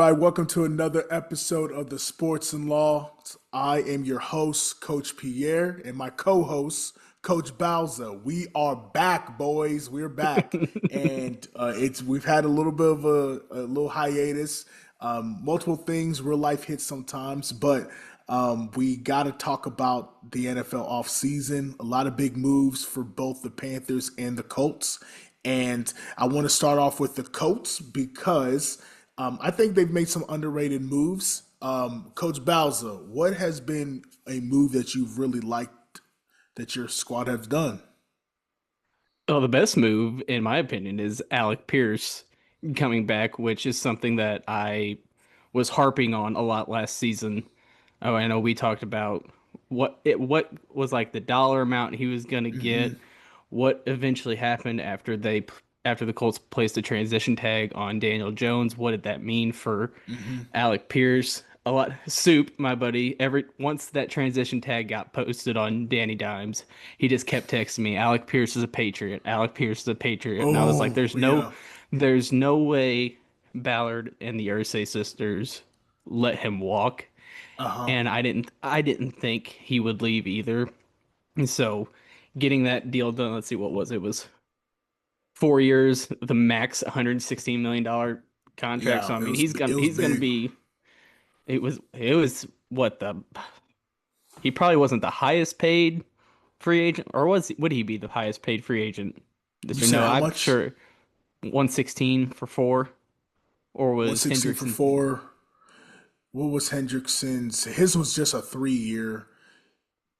everybody. Welcome to another episode of the Sports and Law. I am your host, Coach Pierre, and my co-host, Coach Bowser. We are back, boys. We're back, and it's we've had a little bit of a little hiatus. Multiple things, real life hits sometimes, but we got to talk about the NFL offseason. A lot of big moves for both the Panthers and the Colts. And I want to start off with the Colts because I think they've made some underrated moves. Coach Bowser, what has been a move that you've really liked that your squad has done? Well, the best move, in my opinion, is Alec Pierce coming back, which is something that I was harping on a lot last season. Oh, I know we talked about what was like the dollar amount he was going to Hmm. get, what eventually happened after the Colts placed a transition tag on Daniel Jones. What did that mean for Hmm. Alec Pierce? A lot soup, my buddy. Every once that transition tag got posted on Danny Dimes, he just kept texting me, Alec Pierce is a Patriot. Alec Pierce is a Patriot. And I was like, Oh, yeah. there's no way Ballard and the Ursay sisters let him walk. Uh-huh. And I didn't think he would leave either. And so getting that deal done, let's see, what was it? It was 4 years, the max $116 million contract. Yeah, So I it mean was it was he's gonna big. be it was what the he probably wasn't the highest paid free agent, or would he be the highest paid free agent this You year? said No, how I'm much? sure 116 for four, or was 116 for Hendrickson? four. What was Hendrickson's? His was just a 3 year.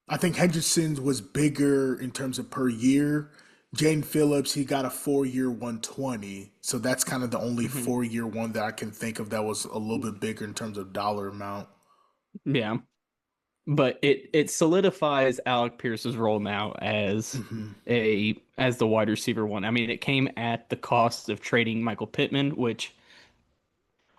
I think Hendrickson's was bigger in terms of per year. Jane Phillips, he got a 4 year 120. So that's kind of the only Mhm. 4 year one that I can think of that was a little bit bigger in terms of dollar amount. Yeah, but it solidifies Alec Pierce's role now Hmm. as the wide receiver one. I mean, it came at the cost of trading Michael Pittman, which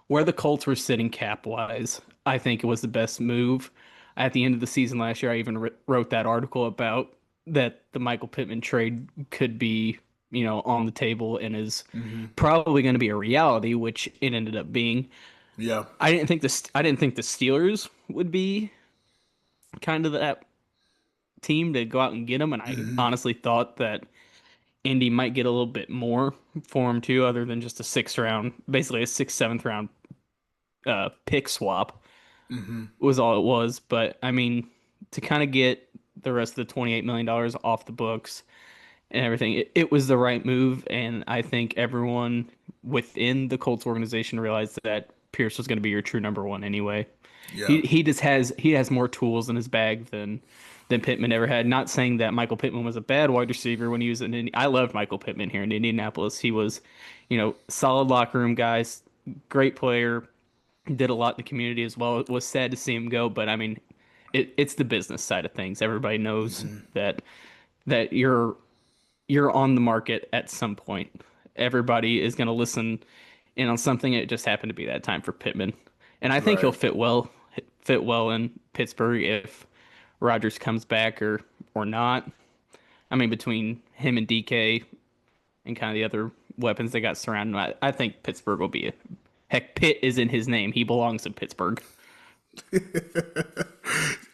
where the Colts were sitting cap wise, I think it was the best move. At the end of the season last year, I even wrote that article about that the Michael Pittman trade could be, on the table and is Hmm. probably going to be a reality, which it ended up being. Yeah. I didn't think the Steelers would be kind of that team to go out and get him, and I Hmm. honestly thought that Indy might get a little bit more for him too, other than just a sixth round, basically a sixth, seventh round pick swap Hmm. was all it was. But I mean, to kind of get the rest of the $28 million off the books and everything, it was the right move. And I think everyone within the Colts organization realized that Pierce was going to be your true number one anyway. Yeah. He has more tools in his bag than Pittman ever had. Not saying that Michael Pittman was a bad wide receiver when he was in I loved Michael Pittman here in Indianapolis. He was, solid locker room guys, great player, did a lot in the community as well. It was sad to see him go, but I mean, it's the business side of things. Everybody knows Hmm. that you're on the market at some point. Everybody is going to listen in on something. It just happened to be that time for Pittman, and I think he'll Right. fit well in Pittsburgh if Rodgers comes back or not. I mean, between him and DK and kind of the other weapons they got surrounded, I think Pittsburgh will be a heck. Pitt is in his name. He belongs in Pittsburgh.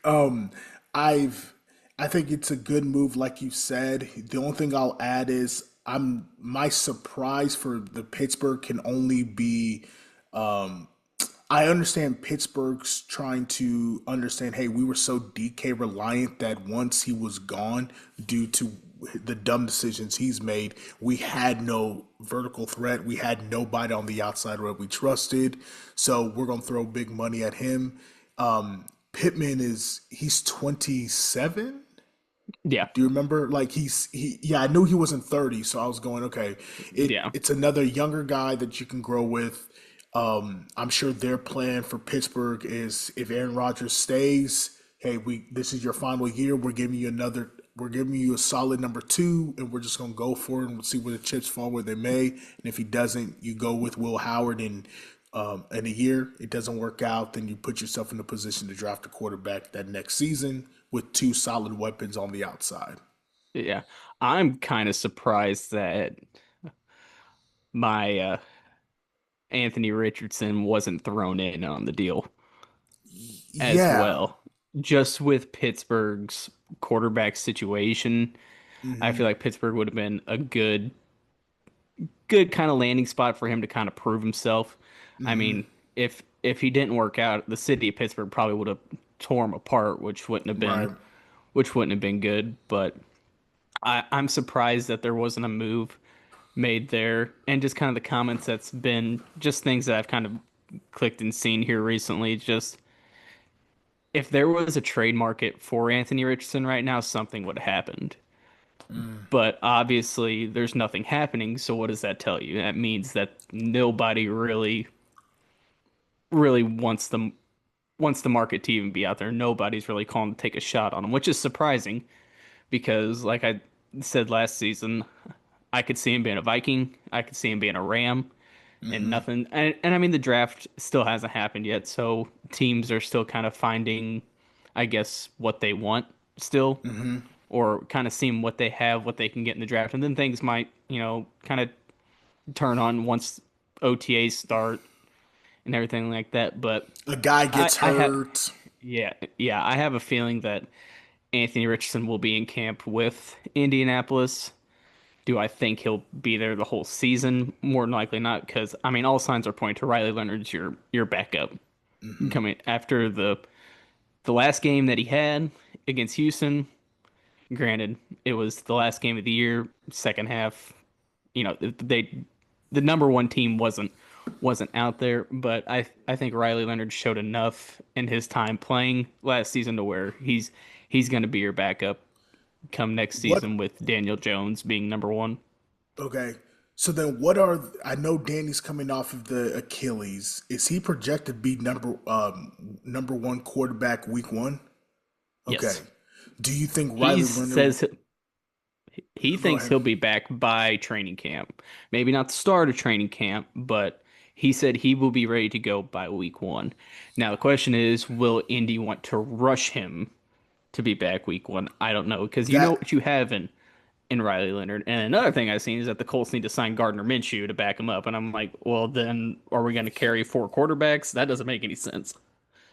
um, I've I think it's a good move, like you said. The only thing I'll add is my surprise for the Pittsburgh can only be um I understand Pittsburgh's trying to understand, hey, we were so DK reliant that once he was gone due to the dumb decisions he's made, we had no vertical threat. We had nobody on the outside that we trusted. So we're gonna throw big money at him. Pittman he's 27. Yeah, Do you remember? Like yeah, I knew he wasn't 30, so I was going, okay, yeah. it's another younger guy that you can grow with. I'm sure their plan for Pittsburgh is if Aaron Rodgers stays, hey, we this is your final year. We're giving you a solid number two, and we're just gonna go for it and we'll see where the chips fall where they may. And if he doesn't, you go with Will Howard and in a year it doesn't work out, then you put yourself in a position to draft a quarterback that next season with two solid weapons on the outside. Yeah, I'm kind of surprised that my Anthony Richardson wasn't thrown in on the deal as Yeah. well. Just with Pittsburgh's quarterback situation, I Hmm. feel like Pittsburgh would have been a good kind of landing spot for him to kind of prove himself. I Hmm. mean, if he didn't work out, the city of Pittsburgh probably would have tore him apart, Right. which wouldn't have been good. But I'm surprised that there wasn't a move made there, and just kind of the comments that's been just things that I've kind of clicked and seen here recently. Just if there was a trade market for Anthony Richardson right now, something would have happened. Mm. But obviously, there's nothing happening. So what does that tell you? That means that nobody really wants the market to even be out there. Nobody's really calling to take a shot on him, which is surprising because, like I said last season, I could see him being a Viking, I could see him being a Ram, and Hmm. nothing. And I mean, the draft still hasn't happened yet, so teams are still kind of finding, I guess, what they want still, Hmm. or kind of seeing what they have, what they can get in the draft, and then things might, kind of turn on once OTAs start and everything like that. But A guy I, gets I have, hurt. yeah, I have a feeling that Anthony Richardson will be in camp with Indianapolis. Do I think he'll be there the whole season? More than likely not, because I mean, all signs are pointing to Riley Leonard's your backup Hmm. coming after the last game that he had against Houston. Granted, it was the last game of the year, second half. The number one team wasn't out there, but I think Riley Leonard showed enough in his time playing last season to where he's going to be your backup come next What? season with Daniel Jones being number one. Okay. So then, what are I know Danny's coming off of the Achilles. Is he projected to be number one quarterback week one? Okay. Yes. Do you think He Riley Leonard? says he Go thinks ahead. he'll be back by training camp. Maybe not the start of training camp, but he said he will be ready to go by week one. Now the question is, will Indy want to rush him to be back week one? I don't know because you know That, what you have in Riley Leonard. And another thing I've seen is that the Colts need to sign Gardner Minshew to back him up. And I'm like, well, then are we going to carry four quarterbacks? That doesn't make any sense.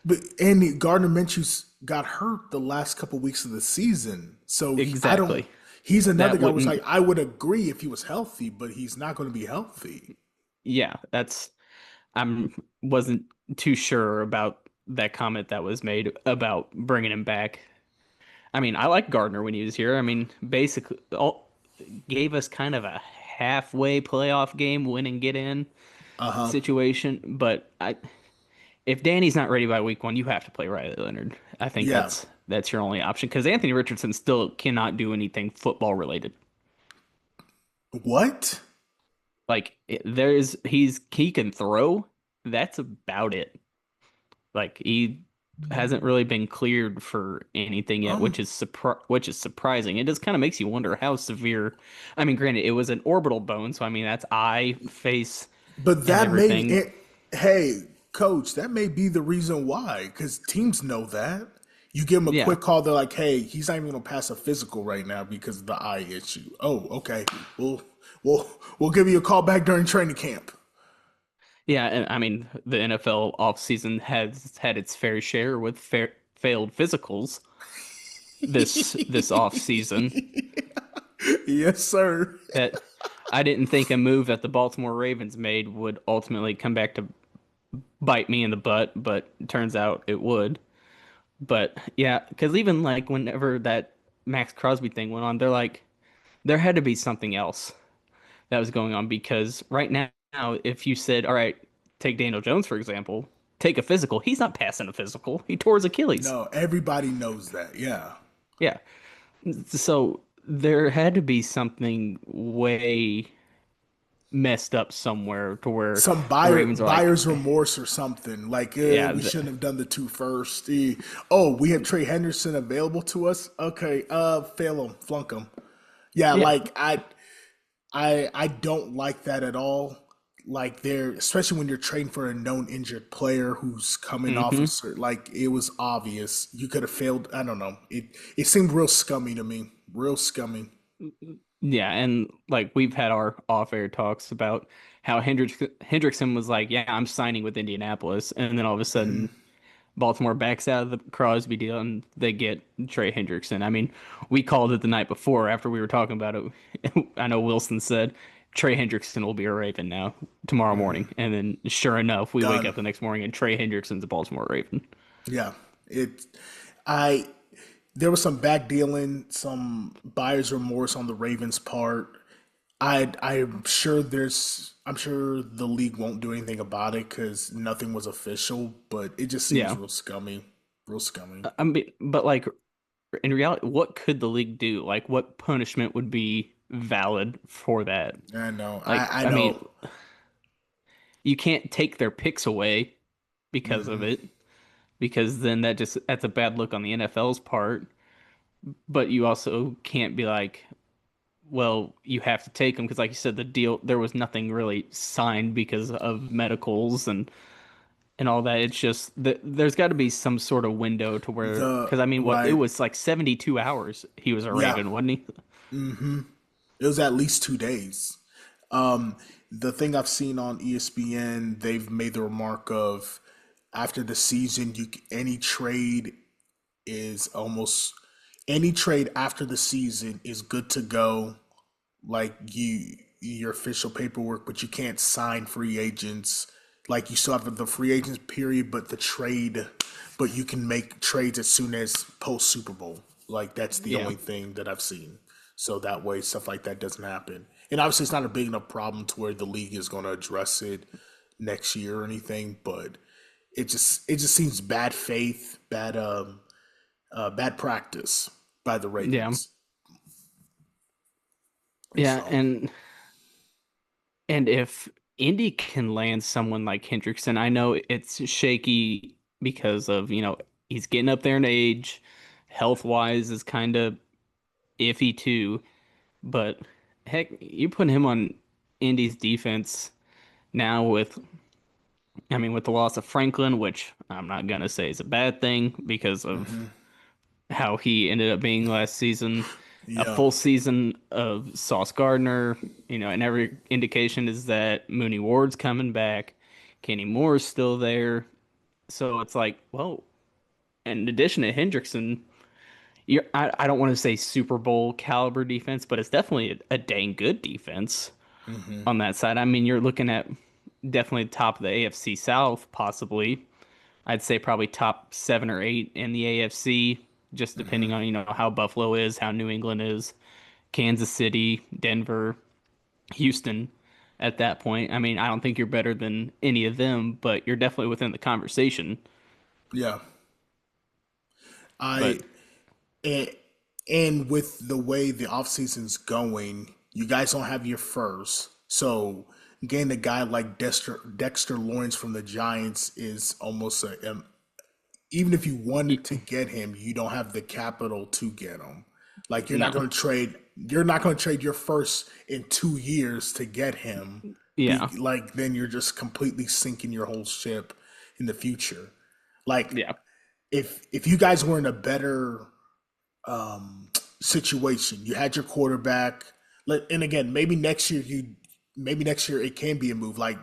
but Andy Gardner Minshew's got hurt the last couple weeks of the season, so I don't. Exactly. He's another That guy. Was wouldn't. like I would agree if he was healthy, but he's not going to be healthy. Yeah, that's. I'm wasn't too sure about that comment that was made about bringing him back. I mean, I like Gardner when he was here. I mean, basically, gave us kind of a halfway playoff game, win and get in Uh huh. situation. But if Danny's not ready by week one, you have to play Riley Leonard. I think Yeah. that's your only option because Anthony Richardson still cannot do anything football related. What? Like he can throw. That's about it. Like he hasn't really been cleared for anything yet, Um. which is surprising. It just kind of makes you wonder how severe. I mean, granted, it was an orbital bone, so I mean that's eye, face, But and that may, everything. hey, coach, that may be the reason why, because teams know that. You give them a Yeah, quick call, they're like, hey, he's not even gonna pass a physical right now because of the eye issue. Oh, okay. We'll we'll give you a call back during training camp. yeah, and I mean the NFL offseason has had its fair share with failed physicals this offseason Yes, sir. that I didn't think a move that the Baltimore Ravens made would ultimately come back to bite me in the butt, but it turns out it would. But yeah, because even like whenever that Max Crosby thing went on, they're like, there had to be something else that was going on because right now, if you said, all right, take Daniel Jones, for example, take a physical, he's not passing a physical. He tore his Achilles. No, everybody knows that. Yeah. Yeah. So there had to be something way messed up somewhere to where Some the Ravens are like, buyer's remorse or something. Like yeah, we shouldn't have done the two first. Oh, we have Trey Henderson available to us. Okay, fail him, flunk him. Yeah, yeah, like I don't like that at all. Like they're especially when you're trading for a known injured player who's coming off of hmm like it was obvious you could have failed. I don't know. It seemed real scummy to me. Real scummy. Yeah, and like we've had our off-air talks about how Hendrickson was like, "Yeah, I'm signing with Indianapolis," and then all of a sudden Baltimore backs out of the Crosby deal and they get Trey Hendrickson. I mean, we called it the night before after we were talking about it. I know Wilson said Trey Hendrickson will be a Raven now tomorrow morning, and then sure enough, we wake Done. up the next morning and Trey Hendrickson's a Baltimore Raven. Yeah. It I there was some back dealing, some buyer's remorse on the Ravens' part. I'm sure the league won't do anything about it because nothing was official, but it just seems Yeah, real scummy. Real scummy. I mean, but like in reality, what could the league do? Like, what punishment would be valid for that? I know. Like, I I mean, know. you can't take their picks away because of Hmm. it, because then that's a bad look on the NFL's part. But you also can't be like, well, you have to take them because, like you said, the deal there was nothing really signed because of medicals and all that. It's just that there's got to be some sort of window to where, The because I mean, what it right. was like 72 hours he was a Yeah. Raven, wasn't he? Hmm. It was at least 2 days. Um, the thing I've seen on ESPN, they've made the remark of after the season, any trade is almost any trade after the season is good to go. Like your official paperwork, but you can't sign free agents. Like you still have the free agents period, but but you can make trades as soon as post Super Bowl. Like that's the Yeah. only thing that I've seen. So that way stuff like that doesn't happen. And obviously it's not a big enough problem to where the league is going to address it next year or anything, but it just seems bad faith, bad practice by the Yeah. Ravens. Yeah. So, And if Indy can land someone like Hendrickson, I know it's shaky because of, he's getting up there in age, health wise is kind of iffy too. But heck, you put him on Indy's defense now with the loss of Franklin, which I'm not gonna say is a bad thing because of mhm. how he ended up being last season. A Yeah. full season of Sauce Gardner, and every indication is that Mooney Ward's coming back. Kenny Moore's still there. So it's like, well, in addition to Hendrickson, I don't want to say Super Bowl caliber defense, but it's definitely a dang good defense Hmm. on that side. I mean, you're looking at definitely top of the AFC South, possibly. I'd say probably top 7 or 8 in the AFC, just depending on, how Buffalo is, how New England is, Kansas City, Denver, Houston at that point. I mean, I don't think you're better than any of them, but you're definitely within the conversation. Yeah. I But and, and with the way the offseason's going, you guys don't have your first. So getting a guy like Dexter Lawrence from the Giants is almost even if you wanted to get him, you don't have the capital to get him. Like no. you're not going to trade your first in 2 years to get him. Yeah. Like then you're just completely sinking your whole ship in the future. Like Yeah. if you guys were in a better um, situation, you had your quarterback. And again, maybe next year it can be a move. Like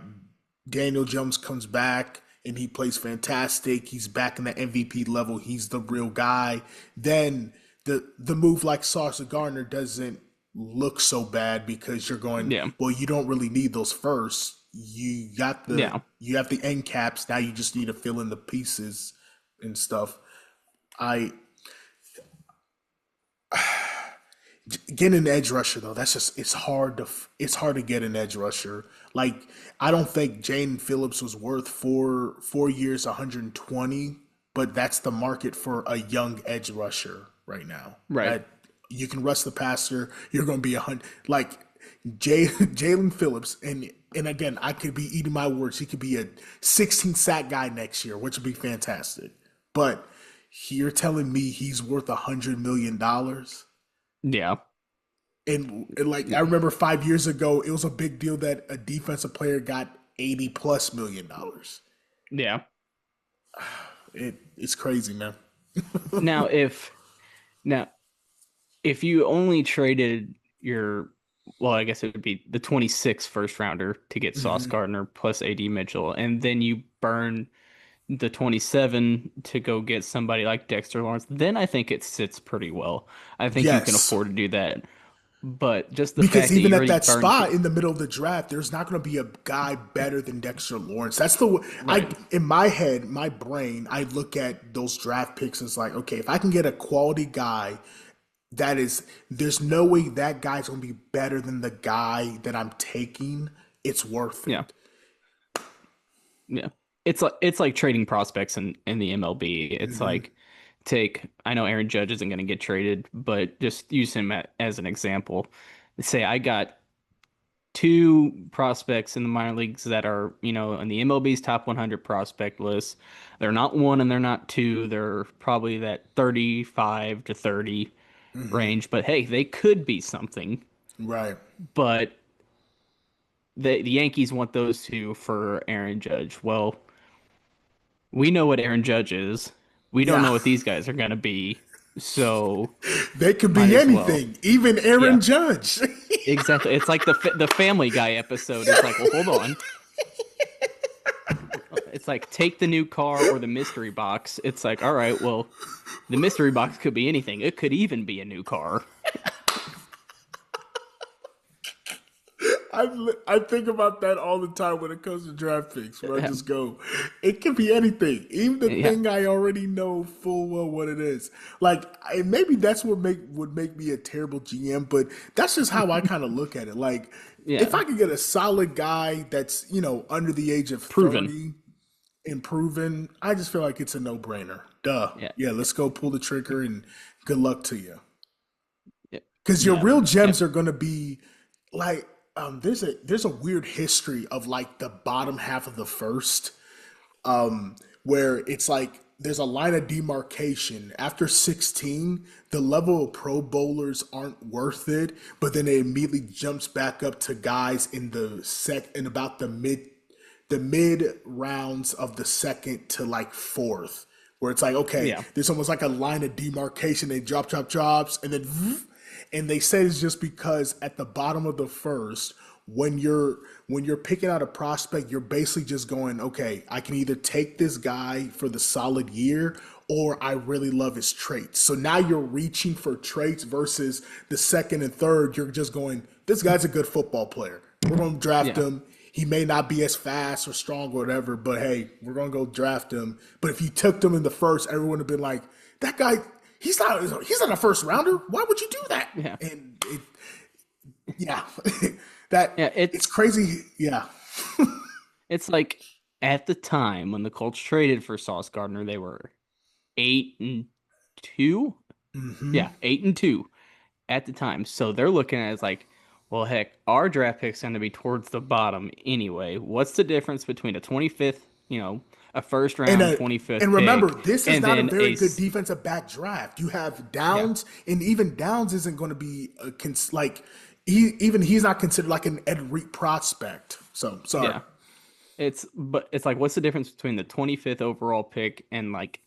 Daniel Jones comes back and he plays fantastic. He's back in the MVP level. He's the real guy. Then the move like Sauce Gardner doesn't look so bad because you're going, Yeah. well, you don't really need those first. Yeah. You have the end caps. Now you just need to fill in the pieces and stuff. I Getting an edge rusher though, that's just it's hard to get an edge rusher. Like I don't think Jane Phillips was worth 4 years, 120, but that's the market for a young edge rusher right now. Right. At You can rush the passer, you're going to be 100. Like Jalen Phillips, and again, I could be eating my words. He could be a 16 sack guy next year, which would be fantastic. But you're telling me he's worth $100 million? Yeah. And like I remember 5 years ago, it was a big deal that a defensive player got 80+ million dollars. Yeah. It's crazy, man. Now if now if you only traded your, well, I guess it would be the 26th first rounder to get Sauce Hmm. Gardner plus AD Mitchell, and then you burn the 27 to go get somebody like Dexter Lawrence, then I think it sits pretty well. I think you can Yes. afford to do that. But just the Because fact that even you at already that burned spot two, in the middle of the draft, there's not going to be a guy better than Dexter Lawrence. That's the I right? in my head, my brain, I look at those draft picks as like, okay, if I can get a quality guy that is, there's no way that guy's going to be better than the guy that I'm taking. It's worth Yeah, it. yeah. It's like trading prospects in the MLB. It's Hmm. like take, I know Aaron Judge isn't going to get traded, but just use him as an example. Say I got two prospects in the minor leagues that are, in the MLB's top 100 prospect list. They're not one and they're not two. They're probably that 35 to 30 Hmm. range, but hey, they could be something. Right. But the Yankees want those two for Aaron Judge. Well, we know what Aaron Judge is. We don't Yeah. know what these guys are going to be. So They could might be as well. anything, even Yeah, Aaron Judge. exactly. It's like the Family Guy episode. It's like, well, hold on. It's like take the new car or the mystery box. It's like, all right, well, the mystery box could be anything. It could even be a new car. I think about that all the time when it comes to draft picks, where I just go, it can be anything, even the Yeah, thing I already know full well what it is. Like, maybe that's what make would make me a terrible GM, but that's just how I kind of look at it. Like, if yeah, I could get a solid guy that's under the age of proven. 30 and proven, I just feel like it's a no brainer. Duh, Yeah, yeah, yeah, let's go pull the trigger and good luck to you. yeah, Because your yeah, real yeah. gems are going to be like, there's a weird history of like the bottom half of the first, where it's like there's a line of demarcation after 16. The level of pro bowlers aren't worth it, but then it immediately jumps back up to guys in in about the mid rounds of the second to like fourth, where it's like, okay, Yeah. there's almost like a line of demarcation. They drops, and then, and they say it's just because at the bottom of the first, when you're picking out a prospect, you're basically just going, okay, I can either take this guy for the solid year, or I really love his traits. So now you're reaching for traits versus the second and third. You're just going, this guy's a good football player. We're going to draft Yeah. him. He may not be as fast or strong or whatever, but hey, we're gonna go draft him. But if you took them in the first, everyone would have been like, "That guy, he's not a first rounder. Why would you do that?" Yeah. And yeah, that Yeah, it's crazy. Yeah. it's like at the time when the Colts traded for Sauce Gardner, they were 8-2. Hmm. Yeah, 8-2 at the time. So they're looking at it as like, well, heck, our draft pick's going to be towards the bottom anyway. What's the difference between a 25th, a first And round uh, 25th and remember, pick, this is and not a then very good defensive back draft. You have yeah, Downs, and even Downs isn't going to be like he's not considered like an elite prospect. So sorry. yeah. But it's like, what's the difference between the 25th overall pick and like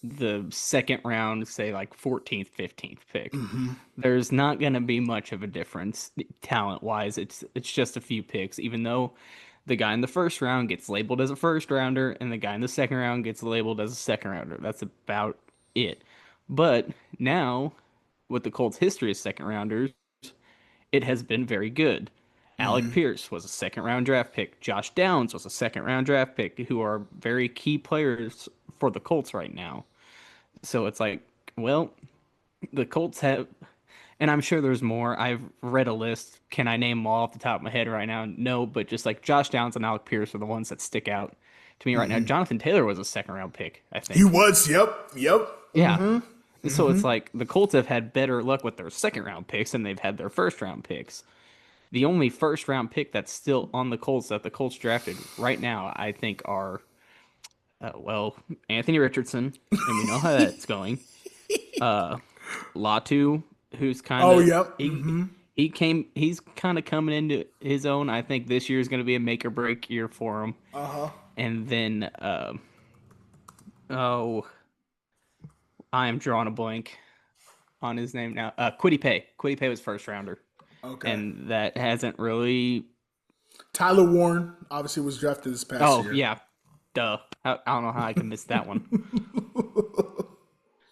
the second round, say like 14th, 15th pick? Hmm. There's not going to be much of a difference talent wise. It's just a few picks, even though the guy in the first round gets labeled as a first rounder and the guy in the second round gets labeled as a second rounder. That's about it. But now, with the Colts' history as second rounders, it has been very good. Alec Hmm. Pierce was a second round draft pick. Josh Downs was a second round draft pick, who are very key players for the Colts right now. So it's like, well, the Colts have, and I'm sure there's more. I've read a list. Can I name them all off the top of my head right now? No, but just like Josh Downs and Alec Pierce are the ones that stick out to me right now. Hmm. Jonathan Taylor was a second round pick, I He think. was. Yep. Yep. Yeah. Hmm. So Hmm. it's like the Colts have had better luck with their second round picks than they've had their first round picks. The only first round pick that's still on the Colts that the Colts drafted right now, I think, are, well, Anthony Richardson, and we know how that's going. Uh, Latu, who's kind Oh, of yep. Hmm. he's kind of coming into his own. I think this year is going to be a make or break year for him. Uh huh. And then, oh, I am drawing a blank on his name now. Quiddy Pay. Quiddy Pay was first rounder. Okay. and that hasn't really. Tyler Warren obviously was drafted this past Oh year. yeah, duh. I don't know how I can miss that one.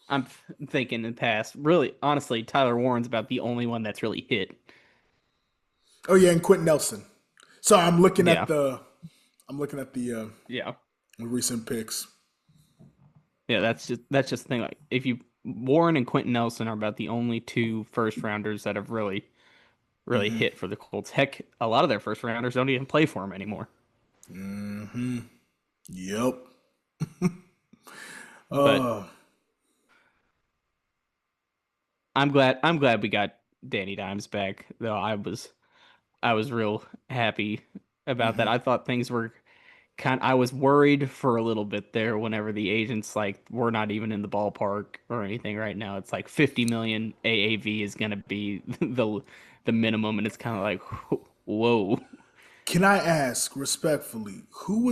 I'm thinking in the past. Really, honestly, Tyler Warren's about the only one that's really hit. Oh yeah, and Quentin Nelson. So Yeah, I'm looking at the yeah, recent picks. yeah. That's just the thing. Like, if you Warren and Quentin Nelson are about the only two first rounders that have really Mm-hmm. hit for the Colts. Heck, a lot of their first rounders don't even play for them anymore. Mm-hmm. Yep. But Uh. I'm glad we got Danny Dimes back, though. I was real happy about that. Mm-hmm. I thought things were I was worried for a little bit there whenever the agents like we're not even in the ballpark or anything right now. It's like 50 million AAV is gonna be the minimum, and it's kind of like whoa. Can I ask respectfully, who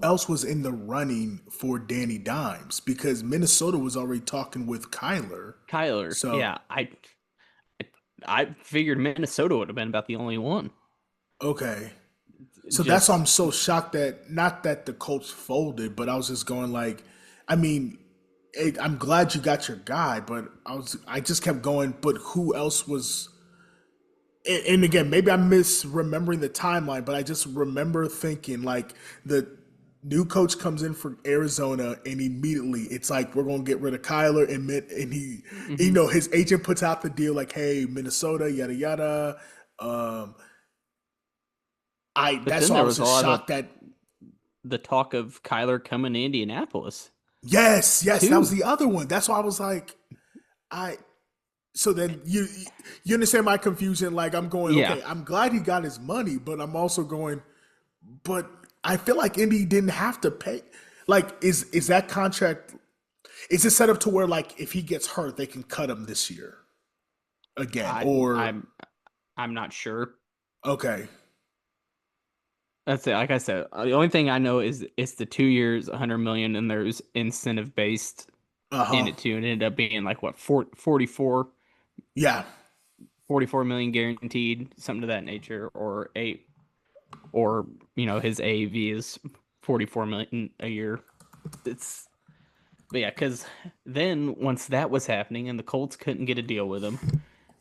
else was in the running for Danny Dimes? Because Minnesota was already talking with Kyler. Kyler, So, yeah, I figured Minnesota would have been about the only one. okay. So that's why Just I'm so shocked that not that the Colts folded, but I was just going like, I mean, I'm glad you got your guy, but I just kept going. But who else was? And again, maybe I'm misremembering the timeline, but I just remember thinking like the new coach comes in for Arizona, and immediately it's like we're gonna get rid of Kyler, and he, mhm. his agent puts out the deal like, hey, Minnesota, yada yada. Um, I But that's then why I there was was a just lot of shocked that the talk of Kyler coming to Indianapolis yes, that was too. the other one. That's why I was like, I. So then you understand my confusion? Like I'm going, Yeah, okay, I'm glad he got his money, but I'm also going, but I feel like Indy didn't have to pay. Like, is that contract? Is it set up to where like if he gets hurt, they can cut him this year again? I Or I'm not sure. okay, That's it. Like I said, the only thing I know is it's the 2 years, 100 million, and there's incentive based uh in huh, it too, and it ended up being like what yeah, 44 million guaranteed, something to that nature, or his AAV is 44 million a year. It's But yeah, because then once that was happening and the Colts couldn't get a deal with him,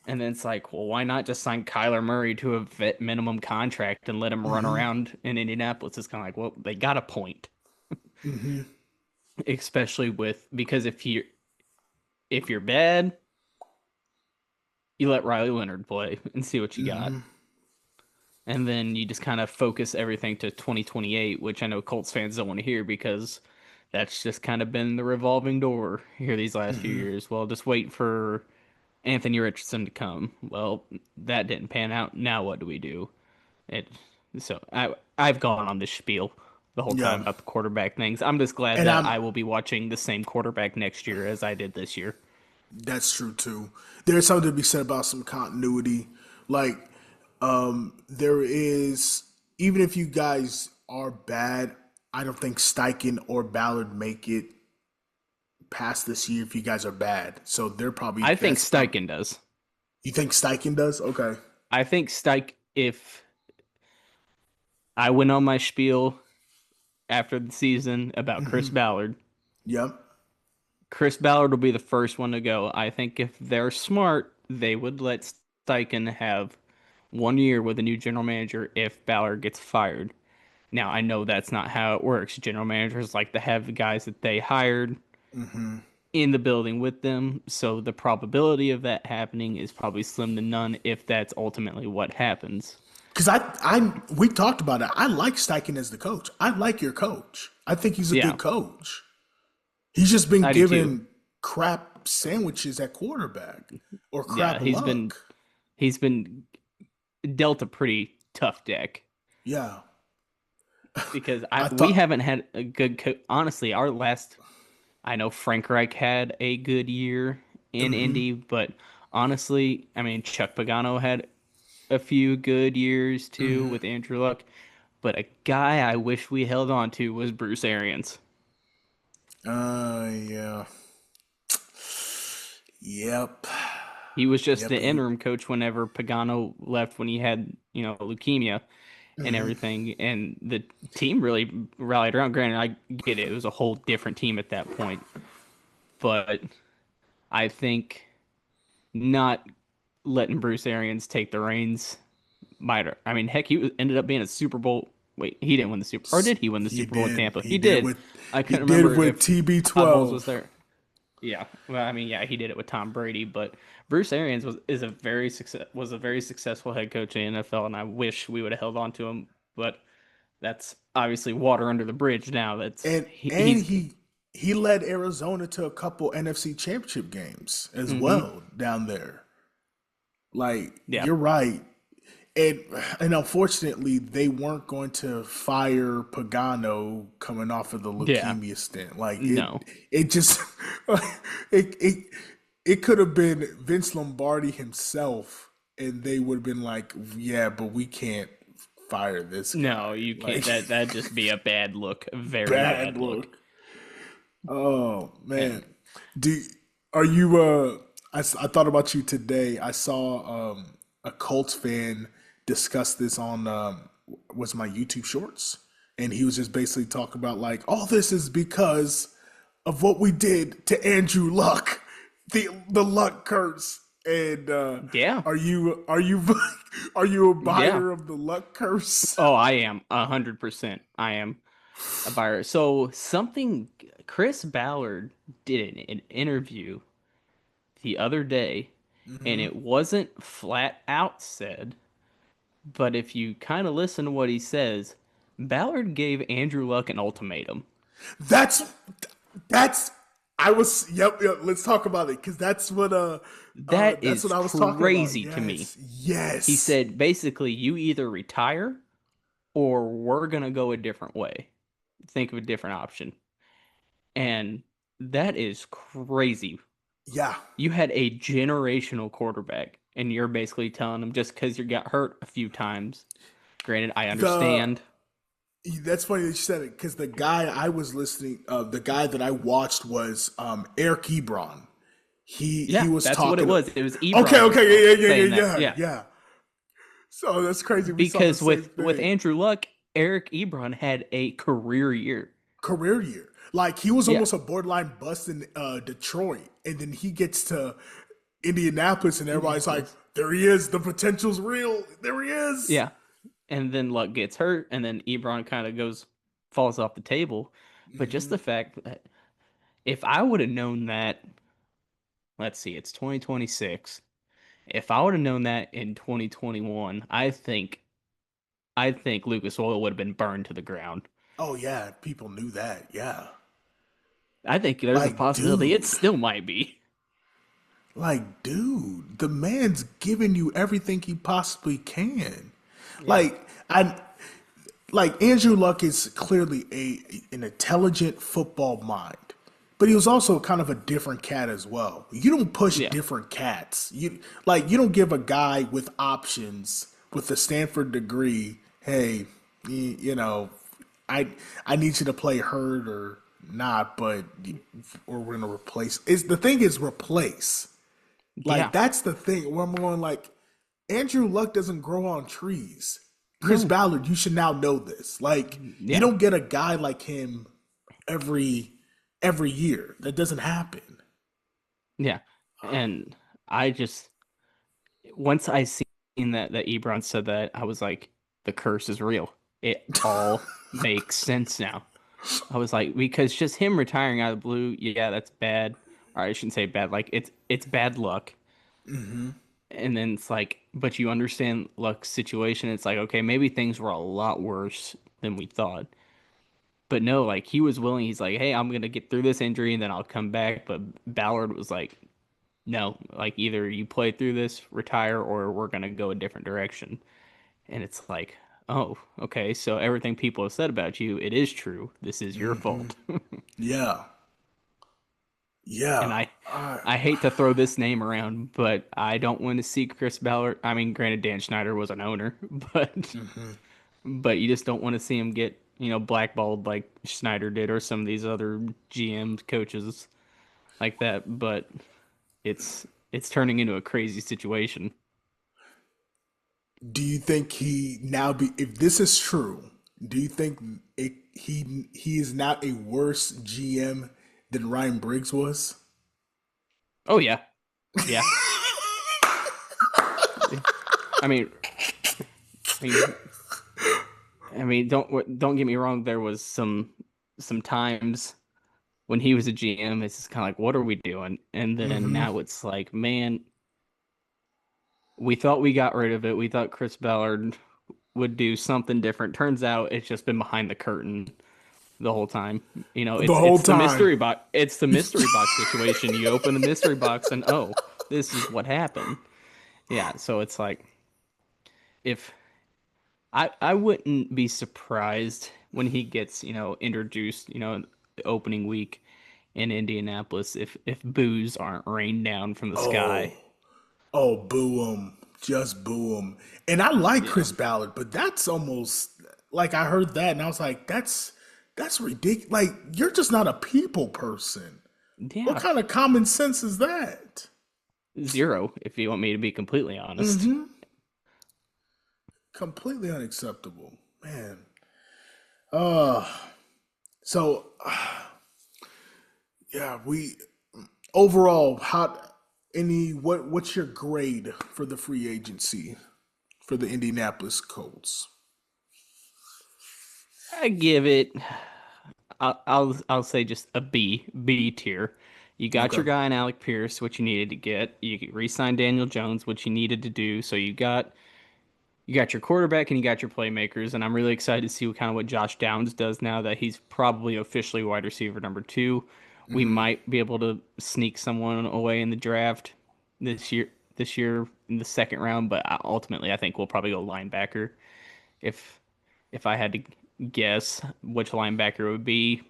and then it's like, well, why not just sign Kyler Murray to a vet minimum contract and let him run mm-hmm, around in Indianapolis? It's kind of like, well, they got a point, mm-hmm, especially because if you're bad, you let Riley Leonard play and see what you got. mm-hmm, And then you just kind of focus everything to 2028, which I know Colts fans don't want to hear because that's just kind of been the revolving door here these last few mm-hmm. years. Well, just wait for Anthony Richardson to come. Well, that didn't pan out. Now what do we do? It so I've gone on this spiel the whole time Yeah, about the quarterback things. I'm just glad and that I'm I will be watching the same quarterback next year as I did this year. that's true too. There's something to be said about some continuity. Like, there is, even if you guys are bad, I don't think Steichen or Ballard make it past this year if you guys are bad. So they're probably I think that's prob- Steichen does. you think Steichen does? Okay. I think if I went on my spiel after the season about Chris Ballard, Yep. Chris Ballard will be the first one to go. I think if they're smart, they would let Steichen have 1 year with a new general manager if Ballard gets fired. Now, I know that's not how it works. General managers like to have the guys that they hired Mm-hmm. in the building with them, so the probability of that happening is probably slim to none if that's ultimately what happens. Because we talked about it. I like Steichen as the coach. I like your coach. I think he's a Yeah, good coach. He's just been I do too. given crap sandwiches at quarterback or Yeah, crap he's been luck. he's been dealt a pretty tough deck Yeah. because I we thought. haven't had a good honestly, our last I know Frank Reich had a good year in Mm-hmm. Indy, but honestly, I mean Chuck Pagano had a few good years too Mm-hmm. with Andrew Luck, but a guy I wish we held on to was Bruce Arians. Yeah. Yep. He was just Yep. the interim coach whenever Pagano left when he had, leukemia and Mhm. everything. And the team really rallied around. Granted, I get it. It was a whole different team at that point. But I think not letting Bruce Arians take the reins might. I mean, heck, ended up being a Super Bowl. Wait, he didn't win the Super, or did he win the He Super Bowl with did. Tampa? He He did did. with I he couldn't did remember with if Todd Bowles was TB12. there. Yeah, well, I mean, yeah, he did it with Tom Brady, but Bruce Arians was a very successful head coach in the NFL, and I wish we would have held on to him. But that's obviously water under the bridge now. And and he led Arizona to a couple NFC championship games as hmm well down there. Like yeah, you're right. And and unfortunately, they weren't going to fire Pagano coming off of the yeah, leukemia stint. Like no, it just it it it could have been Vince Lombardi himself, and they would have been like, "Yeah, but we can't fire this no, guy." you can't. Like That'd just be a bad look, a very bad bad look. look. Oh man, And do are you? I thought about you today. I saw a Colts fan discuss this on was my YouTube Shorts, and he was just basically talking about like all this is because of what we did to Andrew Luck, the Luck curse. And yeah, are you are you a yeah. buyer of the Luck curse? Oh, I am 100%. I am a buyer. So something Chris Ballard did an interview the other day, and Hmm. it wasn't flat out said, but if you kind of listen to what he says, Ballard gave Andrew Luck an ultimatum. That's that's I was yep. Let's talk about it because That that's what is I was talking about. crazy to me. Yes, He yes, said basically, you either retire or we're gonna go a different way. Think of a different option. And that is crazy. yeah. You had a generational quarterback, and you're basically telling him just because you got hurt a few times. Granted, I The understand. That's funny that you said it because the guy I was listening, the guy that I watched was Eric Ebron. He Yeah, was that's what it talking. was. It was Okay, Ebron okay, yeah, yeah, yeah, saying yeah, that. yeah, Yeah, yeah. So that's crazy. We saw the because same with thing. Andrew Luck, Eric Ebron had a career year. Career year. Like he was Yeah, almost a borderline bust in Detroit, and then he gets to Indianapolis, and everybody's like, Indianapolis. "There he is. The potential's real. There he is." Yeah, and then Luck gets hurt, and then Ebron kind of falls off the table. But just Hmm. the fact that if I would have known that, let's see, it's 2026. If I would have known that in 2021, I think Lucas Oil would have been burned to the ground. Oh yeah, people knew that. Yeah, I think there's a like possibility it dude, still might be. the man's giving you everything he possibly can. Yeah. Like I like Andrew Luck is clearly an intelligent football mind, but he was also kind of a different cat as well. You don't push Yeah. different cats. You don't give a guy with options with a Stanford degree, hey, you know, I I need you to play hurt or not, but or we're gonna replace. Is the thing is replace. Like Yeah. that's the thing where I'm going like Andrew Luck doesn't grow on trees. Chris No. Ballard, you should now know this. Like you Yeah. don't get a guy like him every every year. That doesn't happen. Yeah. And I just once I seen that Ebron said that, I was like, the curse is real. It all makes sense now. I was like, because just him retiring out of the blue, yeah, that's bad. Or I shouldn't say bad, like it's bad luck. Hmm. And then it's like, but you understand Luck's situation. It's like, okay, maybe things were a lot worse than we thought. But no, like he was willing. He's like, hey, I'm gonna get through this injury and then I'll come back. But Ballard was like, no, like either you play through this, retire, or we're gonna go a different direction. And it's like, oh, okay, so everything people have said about you, it is true. This is your Hmm. fault. Yeah. And Yeah. I hate to throw this name around, but I don't want to see Chris Ballard. I mean, granted, Dan Schneider was an owner, but Hmm. but you just don't want to see him get, blackballed like Schneider did or some of these other GM coaches like that. But it's it's turning into a crazy situation. Do you think he now be if this is true, do you think he is not a worse GM than Ryan Briggs was? Oh yeah, yeah. I mean, I mean, don't get me wrong. There was some times when he was a GM, it's just kind of like, what are we doing? And then Hmm. now it's like, man, we thought we got rid of it. We thought Chris Ballard would do something different. Turns out it's just been behind the curtain the whole time. The whole It's the time. mystery box. It's the mystery box situation. You open the mystery box and oh, this is what happened. Yeah, so it's like if I wouldn't be surprised when he gets, introduced, the opening week in Indianapolis if boos aren't rained down from the Oh, sky. oh, boo him. Just boo him. And I like Yeah. Chris Ballard, but that's almost like I heard that and I was like, that's ridiculous. Like, you're just not a people person. What Yeah. kind of common sense is that? Zero, if you want me to be completely honest. Hmm. Completely unacceptable. Man. Uh so yeah, we overall how what's your grade for the free agency for the Indianapolis Colts? I give it I'll say just a B tier. You got Okay. your guy in Alec Pierce, what you needed to get. You re-signed Daniel Jones, what you needed to do. So you got your quarterback and you got your playmakers, and I'm really excited to see what Josh Downs does now that he's probably officially wide receiver number two. We Hmm. might be able to sneak someone away in the draft this year. This year in the second round, but ultimately I think we'll probably go linebacker. If if I had to guess which linebacker it would be,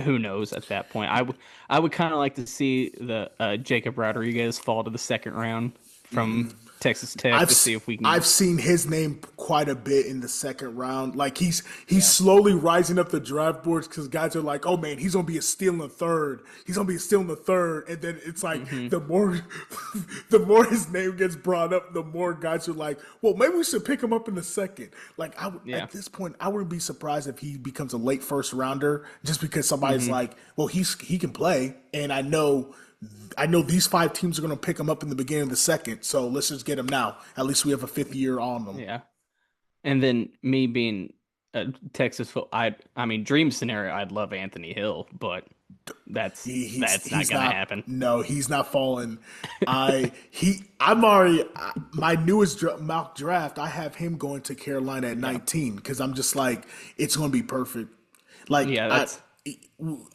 who knows at that point? I would kind of like to see the Jacob Rodriguez fall to the second round from Texas Tech I've to see s- if we can. I've seen his name quite a bit in the second round. Like he's Yeah. slowly rising up the draft boards because guys are like, oh man, he's gonna be a steal in the third. He's gonna be a steal in the third, and then it's like Hmm. the more the more his name gets brought up, the more guys are like, well, maybe we should pick him up in the second. Like Yeah. at this point, I wouldn't be surprised if he becomes a late first rounder just because somebody's Hmm. like, well, he can play, and I know these five teams are going to pick him up in the beginning of the second, so let's just get him now. At least we have a fifth year on them. Yeah. And then me being a Texas foot, I mean, dream scenario, I'd love Anthony Hill, but that's that's not He's gonna not. happen. No, he's not falling. I'm already my newest mock draft. I have him going to Carolina at Yeah. 19 because I'm just like it's going to be perfect. Like Yeah,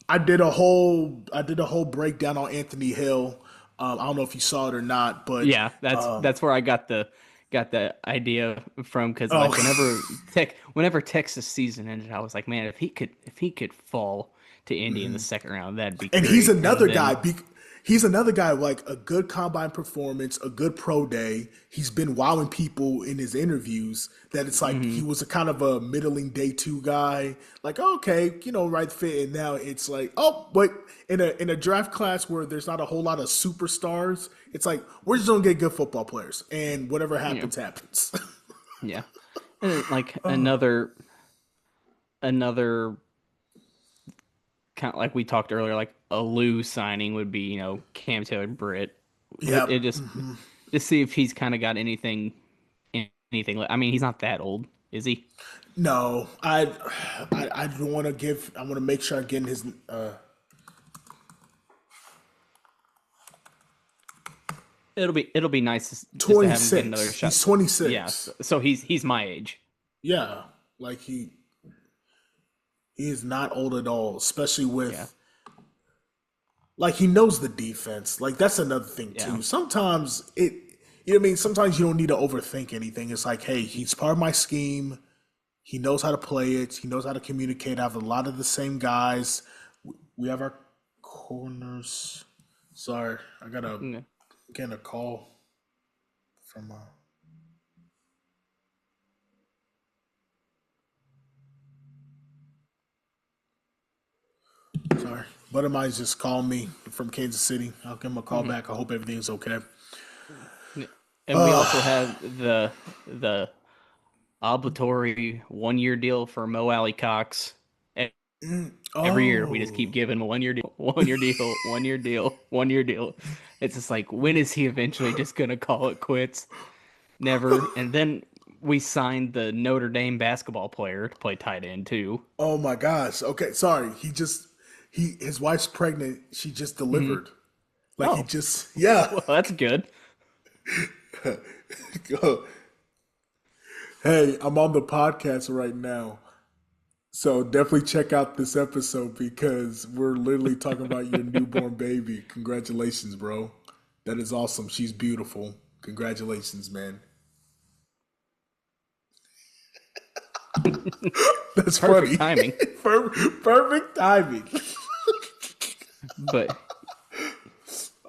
I did a whole breakdown on Anthony Hill. I don't know if you saw it or not, but yeah, that's where I got the idea from because oh, like whenever Texas season ended, I was like, man, if he could fall to Indy in the second round, that'd be and he's great. And another guy. then He's another guy like a good combine performance, a good pro day. He's been wowing people in his interviews. That it's like he mhm, was a kind of a middling day two guy. Like okay, right fit. And now it's like oh, but in a draft class where there's not a whole lot of superstars, it's like we're just gonna get good football players, and whatever yeah, happens happens. yeah, and then, like another kind of like we talked earlier, like a Lou signing would be, Cam Taylor Britt. It Yep. just see if he's kind of got anything. I mean, he's not that old, is he? No, I don't want to give. I want to make sure I get in his. It'll be nice just to have him get another 26. He's shot. Yeah, 26. so he's my age. Yeah, like he is not old at all, especially Yeah, with like he knows the defense. Like that's another thing yeah, too. Sometimes you know what I mean, sometimes you don't need to overthink anything. It's like, hey, he's part of my scheme. He knows how to play it. He knows how to communicate. I have a lot of the same guys. We have our corners. Sorry, I got yeah. getting a call from sorry. Buddy of mine just called me from Kansas City. I'll give him a call Hmm. back. I hope everything's okay. And we also have the obligatory 1 year deal for Mo Alley Cox. Every year we just keep Oh, giving 1 year deal, 1 year deal, 1 year deal, 1 year deal. It's just like, when is he eventually just gonna call it quits? Never. And then we signed the Notre Dame basketball player to play tight end too. oh my gosh. Okay, sorry. His wife's pregnant. She just Hmm. delivered. Like he Oh, just yeah. well, that's good. Hey, I'm on the podcast right now. So definitely check out this episode because we're literally talking about your newborn baby. Congratulations, bro. That is awesome. She's beautiful. Congratulations, man. That's Perfect funny. timing. Perfect timing. But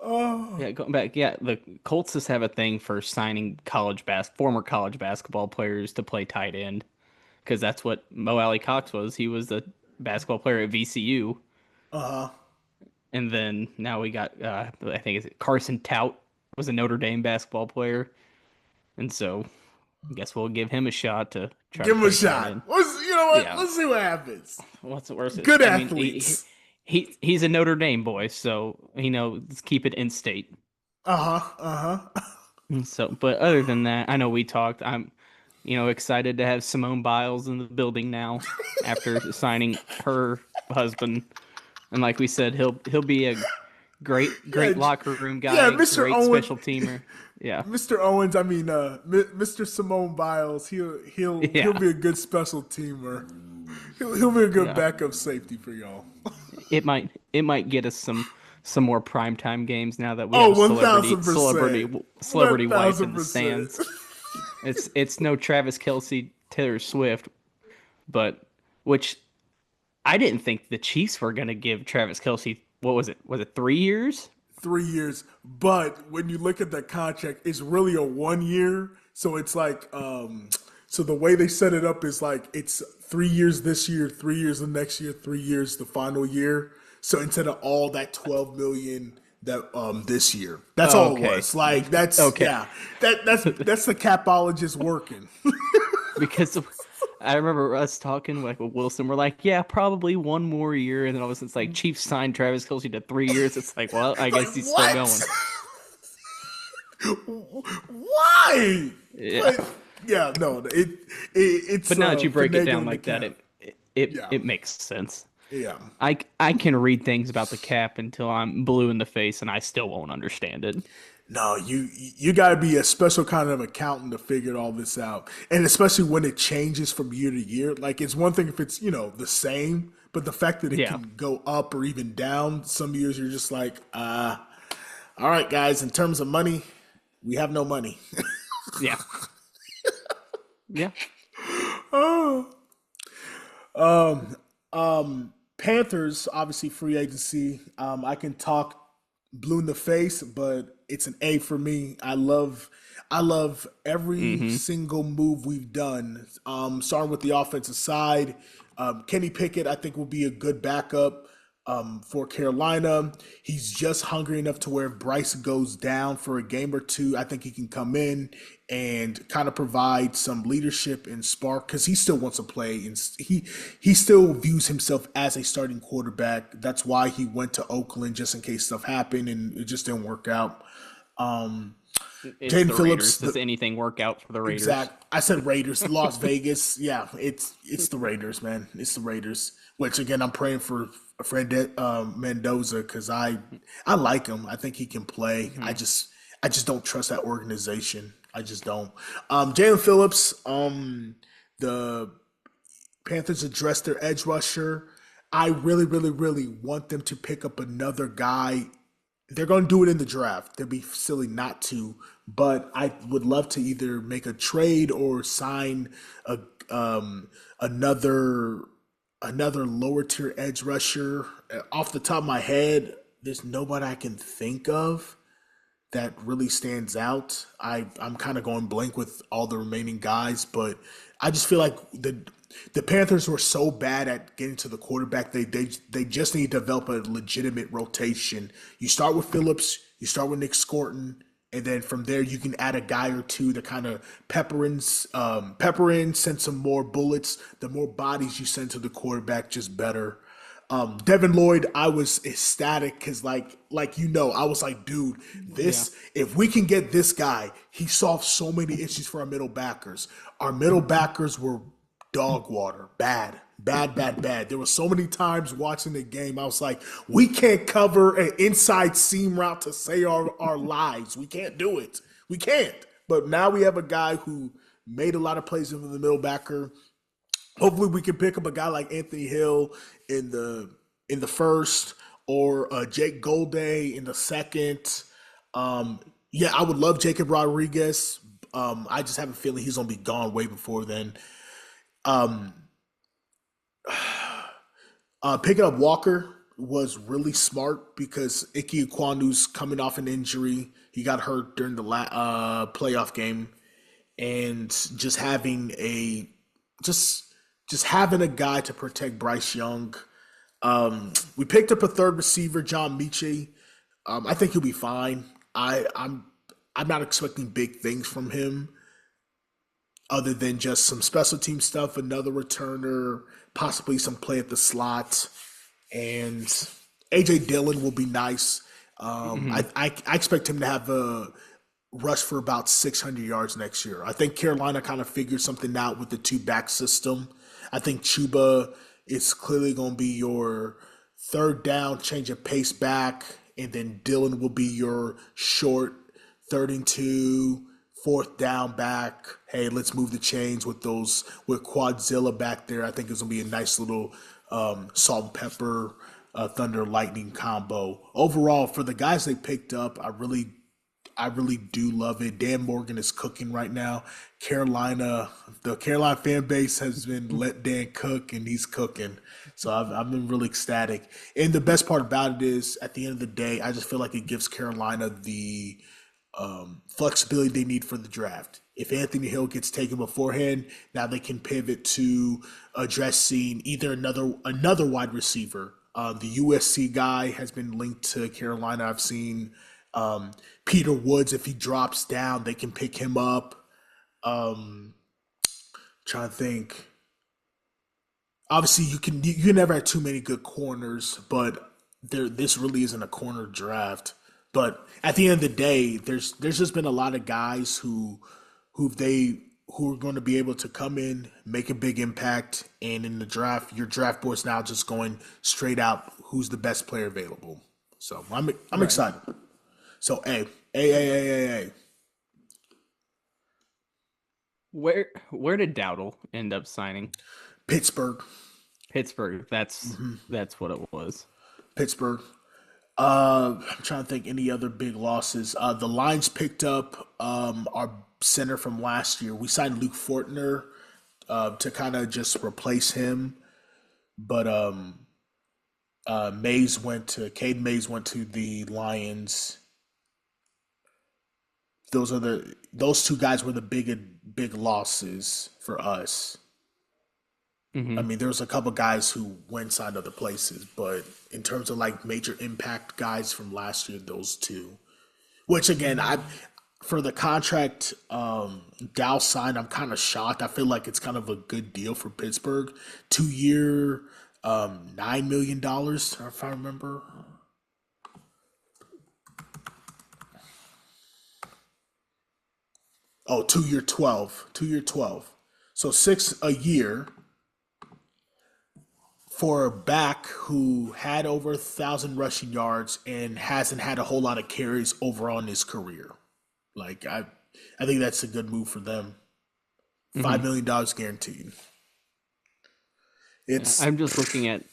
Oh, yeah, going back, yeah, the Colts just have a thing for signing former college basketball players to play tight end because that's what Mo Alley Cox was. He was the basketball player at VCU, uh-huh. and then now we got I think it's Carson Tout was a Notre Dame basketball player, and so I guess we'll give him a shot to try to Give him a play tight shot. end. You know what? Yeah, Let's see what happens. what's the worst? Good I mean, athletes. he's a Notre Dame boy, so let's keep it in state. Uh-huh. Uh-huh. So, but other than that, I know we talked. I'm, excited to have Simone Biles in the building now after signing her husband. And like we said, he'll be a Yeah, great locker room yeah, guy, Mr. great Owen. special teamer. Yeah, Mr. Owens, I mean, Mr. Simone Biles, he'll yeah, be a good special teamer. He'll be a good yeah. backup safety for y'all. It might get us some more primetime games now that we have Oh, a celebrity 1000%. celebrity wife in the 1000%. stands. It's no Travis Kelsey, Taylor Swift, but which I didn't think the Chiefs were gonna give Travis Kelsey, what was it? Was it 3 years? 3 years. But when you look at the contract, it's really a 1 year. So it's like, so the way they set it up is like it's 3 years this year, 3 years the next year, 3 years the final year. So instead of all that 12 million that this year, that's all it Okay. was. Like that's Okay. yeah, that's the capologist working. Because I remember us talking like with Wilson, we're like, yeah, probably one more year, and then all of a sudden it's like Chiefs signed Travis Kelsey to 3 years. It's like, well, I Like guess he's still what? going. Why? Yeah. But yeah, no, it's But now that you break it down finagling the like that, cap. it Yeah, it makes sense. yeah. I can read things about the cap until I'm blue in the face and I still won't understand it. No, you got to be a special kind of accountant to figure all this out, and especially when it changes from year to year. Like it's one thing if it's the same, but the fact that it Yeah. can go up or even down. Some years you're just like, all right, guys. In terms of money, we have no money. Yeah. Yeah. Oh. Panthers obviously free agency. I can talk blue in the face, but it's an A for me. I love every Hmm. single move we've done. Starting with the offensive side, Kenny Pickett I think will be a good backup for Carolina. He's just hungry enough to where if Bryce goes down for a game or two, I think he can come in and kind of provide some leadership and spark because he still wants to play and he still views himself as a starting quarterback. That's why he went to Oakland just in case stuff happened and it just didn't work out. Um, It's Jaden the Raiders. Phillips, Does anything work out for the Raiders? exact. I said Raiders, Las Vegas. Yeah, it's the Raiders, man. It's the Raiders. Which again, I'm praying for a friend Mendoza because I like him. I think he can play. Hmm. I just don't trust that organization. I just don't. Jalen Phillips. The Panthers addressed their edge rusher. I really, really, really want them to pick up another guy. They're going to do it in the draft. They'd be silly not to, but I would love to either make a trade or sign a another lower tier edge rusher. Off the top of my head, there's nobody I can think of that really stands out. I'm kind of going blank with all the remaining guys, but I just feel like the Panthers were so bad at getting to the quarterback. They just need to develop a legitimate rotation. You start with Phillips, you start with Nick Scorton, And then from there, you can add a guy or two to kind of pepper in, send some more bullets. The more bodies you send to the quarterback, just better. Devin Lloyd, I was ecstatic because, I was like, dude, Yeah. this if we can get this guy, he solved so many issues for our middle backers. Our middle backers were dog water, bad, bad, bad, bad. There were so many times watching the game, I was like, we can't cover an inside seam route to save our lives. We can't do it. We can't. But now we have a guy who made a lot of plays in the middle backer. Hopefully, we can pick up a guy like Anthony Hill in the first, or Jake Golday in the second. Yeah, I would love Jacob Rodriguez. I just have a feeling he's gonna be gone way before then. Um, Picking up Walker was really smart because Ike Ikwanu's coming off an injury. He got hurt during the playoff game, and just just having a guy to protect Bryce Young. We picked up a third receiver, John Miche. I think he'll be fine. I'm not expecting big things from him, other than just some special team stuff, another returner, possibly some play at the slot, and AJ Dillon will be nice. Hmm. I expect him to have a rush for about 600 yards next year. I think Carolina kind of figured something out with the two back system. I think Chuba is clearly going to be your third down, change of pace back, and then Dillon will be your short third and two, fourth down back. Hey, let's move the chains with Quadzilla back there. I think it's gonna be a nice little salt and pepper, thunder lightning combo. Overall, for the guys they picked up, I really do love it. Dan Morgan is cooking right now. The Carolina fan base has been let Dan cook, and he's cooking. So I've been really ecstatic. And the best part about it is, at the end of the day, I just feel like it gives Carolina the flexibility they need for the draft. If Anthony Hill gets taken beforehand, now they can pivot to addressing either another wide receiver. The USC guy has been linked to Carolina. I've seen um, Peter Woods. If he drops down, they can pick him up. Um, Trying to think. Obviously, you never have too many good corners, but this really isn't a corner draft. But at the end of the day, there's just been a lot of guys who they who are going to be able to come in, make a big impact, and in the draft, your draft board's now just going straight out who's the best player available. So I'm Right. excited. So a Where did Dowdle end up signing? Pittsburgh, Pittsburgh. That's what it was. Pittsburgh. I'm trying to think any other big losses. The Lions picked up our center from last year. We signed Luke Fortner to kind of just replace him, but Cade Mays went to the Lions. Those two guys were the big losses for us. I Hmm. mean, there was a couple guys who went signed other places, but in terms of like major impact guys from last year, those two. Which again, I for the contract Dow signed, I'm kind of shocked. I feel like it's kind of a good deal for Pittsburgh. 2 year, $9 million, if I remember. Oh, 2 year 12. 2 year 12. So six a year for a back who had over 1,000 rushing yards and hasn't had a whole lot of carries overall in his career. Like I think that's a good move for them. Hmm. $5 million guaranteed. Yeah, It's I'm just looking at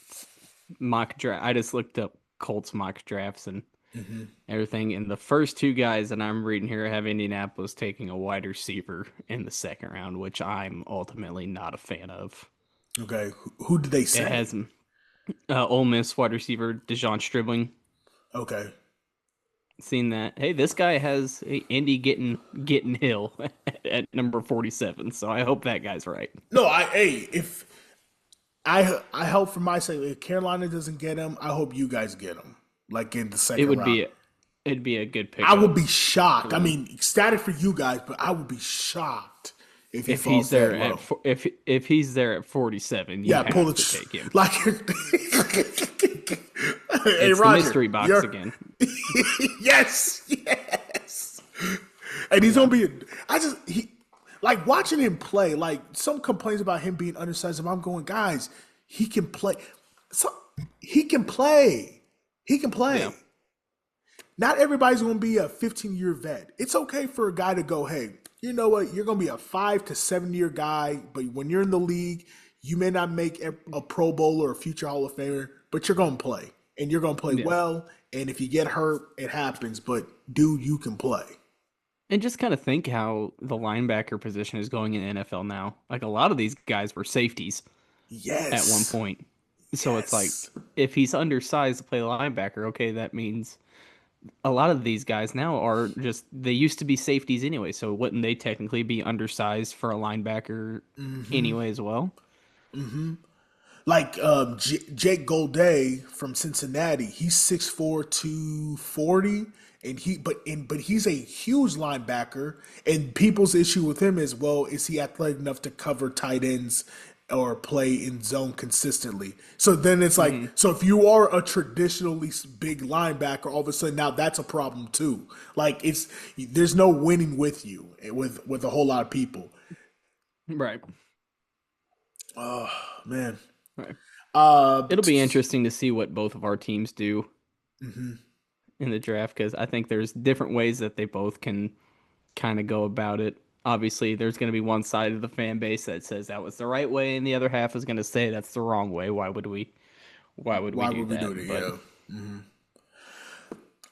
mock draft. I just looked up Colts mock drafts and mhm. everything. And the first two guys that I'm reading here have Indianapolis taking a wide receiver in the second round, which I'm ultimately not a fan of. Okay. Who did they It say? has Ole Miss wide receiver Dejon Stribling. Okay. Seen that? Hey, this guy has Indy getting Hill at number 47. So I hope that guy's right. No, if I hope for my sake, if Carolina doesn't get him, I hope you guys get him. Like in the It second would be round. It'd be a good I pickup would be shocked. for I them mean, ecstatic for you guys, but I would be shocked if he if he's falls that there low. if he's there at 47. You Yeah, pull have it to take him. like. Hey, It's the Roger, mystery box you're again. yes, yes, and he's Yeah. gonna be. I just he like watching him play. Like some complaints about him being undersized, and I'm going, guys, he can play. So he can play. He can Yeah. play. Not everybody's going to be a 15-year vet. It's okay for a guy to go, hey, you know what? You're going to be a 5 to 7 year guy, but when you're in the league, you may not make a Pro Bowl or a future Hall of Famer, but you're going to play. And you're going to play Yeah. well. And if you get hurt, it happens. But, dude, you can play. And just kind of think how the linebacker position is going in the NFL now. Like a lot of these guys were safeties at one Yes. point. So it's like Yes. if he's undersized to play linebacker, okay, that means a lot of these guys now are just they used to be safeties anyway, so wouldn't they technically be undersized for a linebacker anyway as well? Like Jake Golday from Cincinnati, he's 6'4", 240, and but he's a huge linebacker. And people's issue with him is, well, is he athletic enough to cover tight ends or play in zone consistently? So then it's like, Hmm. so if you are a traditionally big linebacker, all of a sudden now that's a problem too. Like there's no winning with you with a whole lot of people. Right. Oh man. Right. Uh, It'll be interesting to see what both of our teams do in the draft because I think there's different ways that they both can kind of go about it. Obviously, there's going to be one side of the fan base that says that was the right way, and the other half is going to say that's the wrong way. Why would we? Why would we why do would we do that? it? But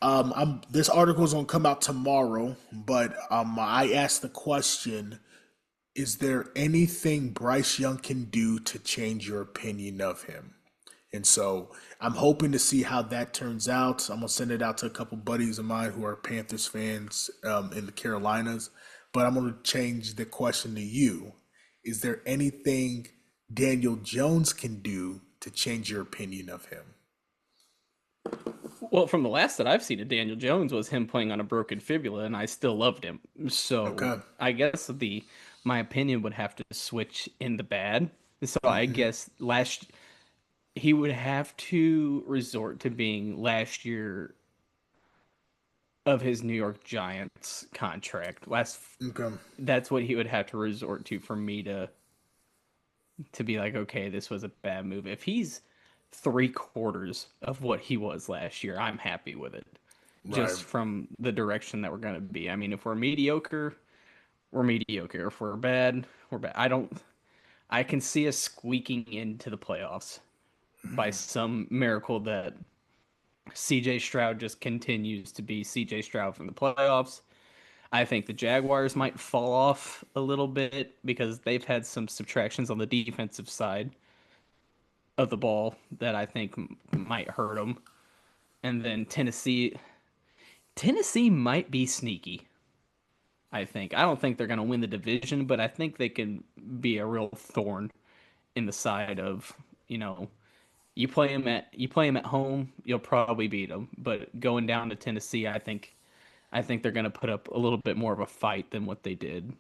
Yeah. This article is gonna come out tomorrow, but I asked the question: is there anything Bryce Young can do to change your opinion of him? And so I'm hoping to see how that turns out. I'm gonna send it out to a couple buddies of mine who are Panthers fans in the Carolinas. But I'm gonna change the question to you: is there anything Daniel Jones can do to change your opinion of him? well, from the last that I've seen of Daniel Jones was him playing on a broken fibula, and I still loved him. So Okay. I guess the my opinion would have to switch in the bad. So I guess last he would have to resort to being last year of his New York Giants contract. Last Okay. that's what he would have to resort to for me to be like, okay, this was a bad move. If he's 3/4 of what he was last year, I'm happy with it. Right. Just from the direction that we're gonna be. I mean, if we're mediocre, we're mediocre. If we're bad, we're bad. I can see us squeaking into the playoffs by some miracle that CJ Stroud just continues to be CJ Stroud from the playoffs. I think the Jaguars might fall off a little bit because they've had some subtractions on the defensive side of the ball that I think might hurt them. And then Tennessee might be sneaky. I think. I don't think they're going to win the division, but I think they can be a real thorn in the side of, you know, you play them at home, you'll probably beat them. But going down to Tennessee, I think they're going to put up a little bit more of a fight than what they did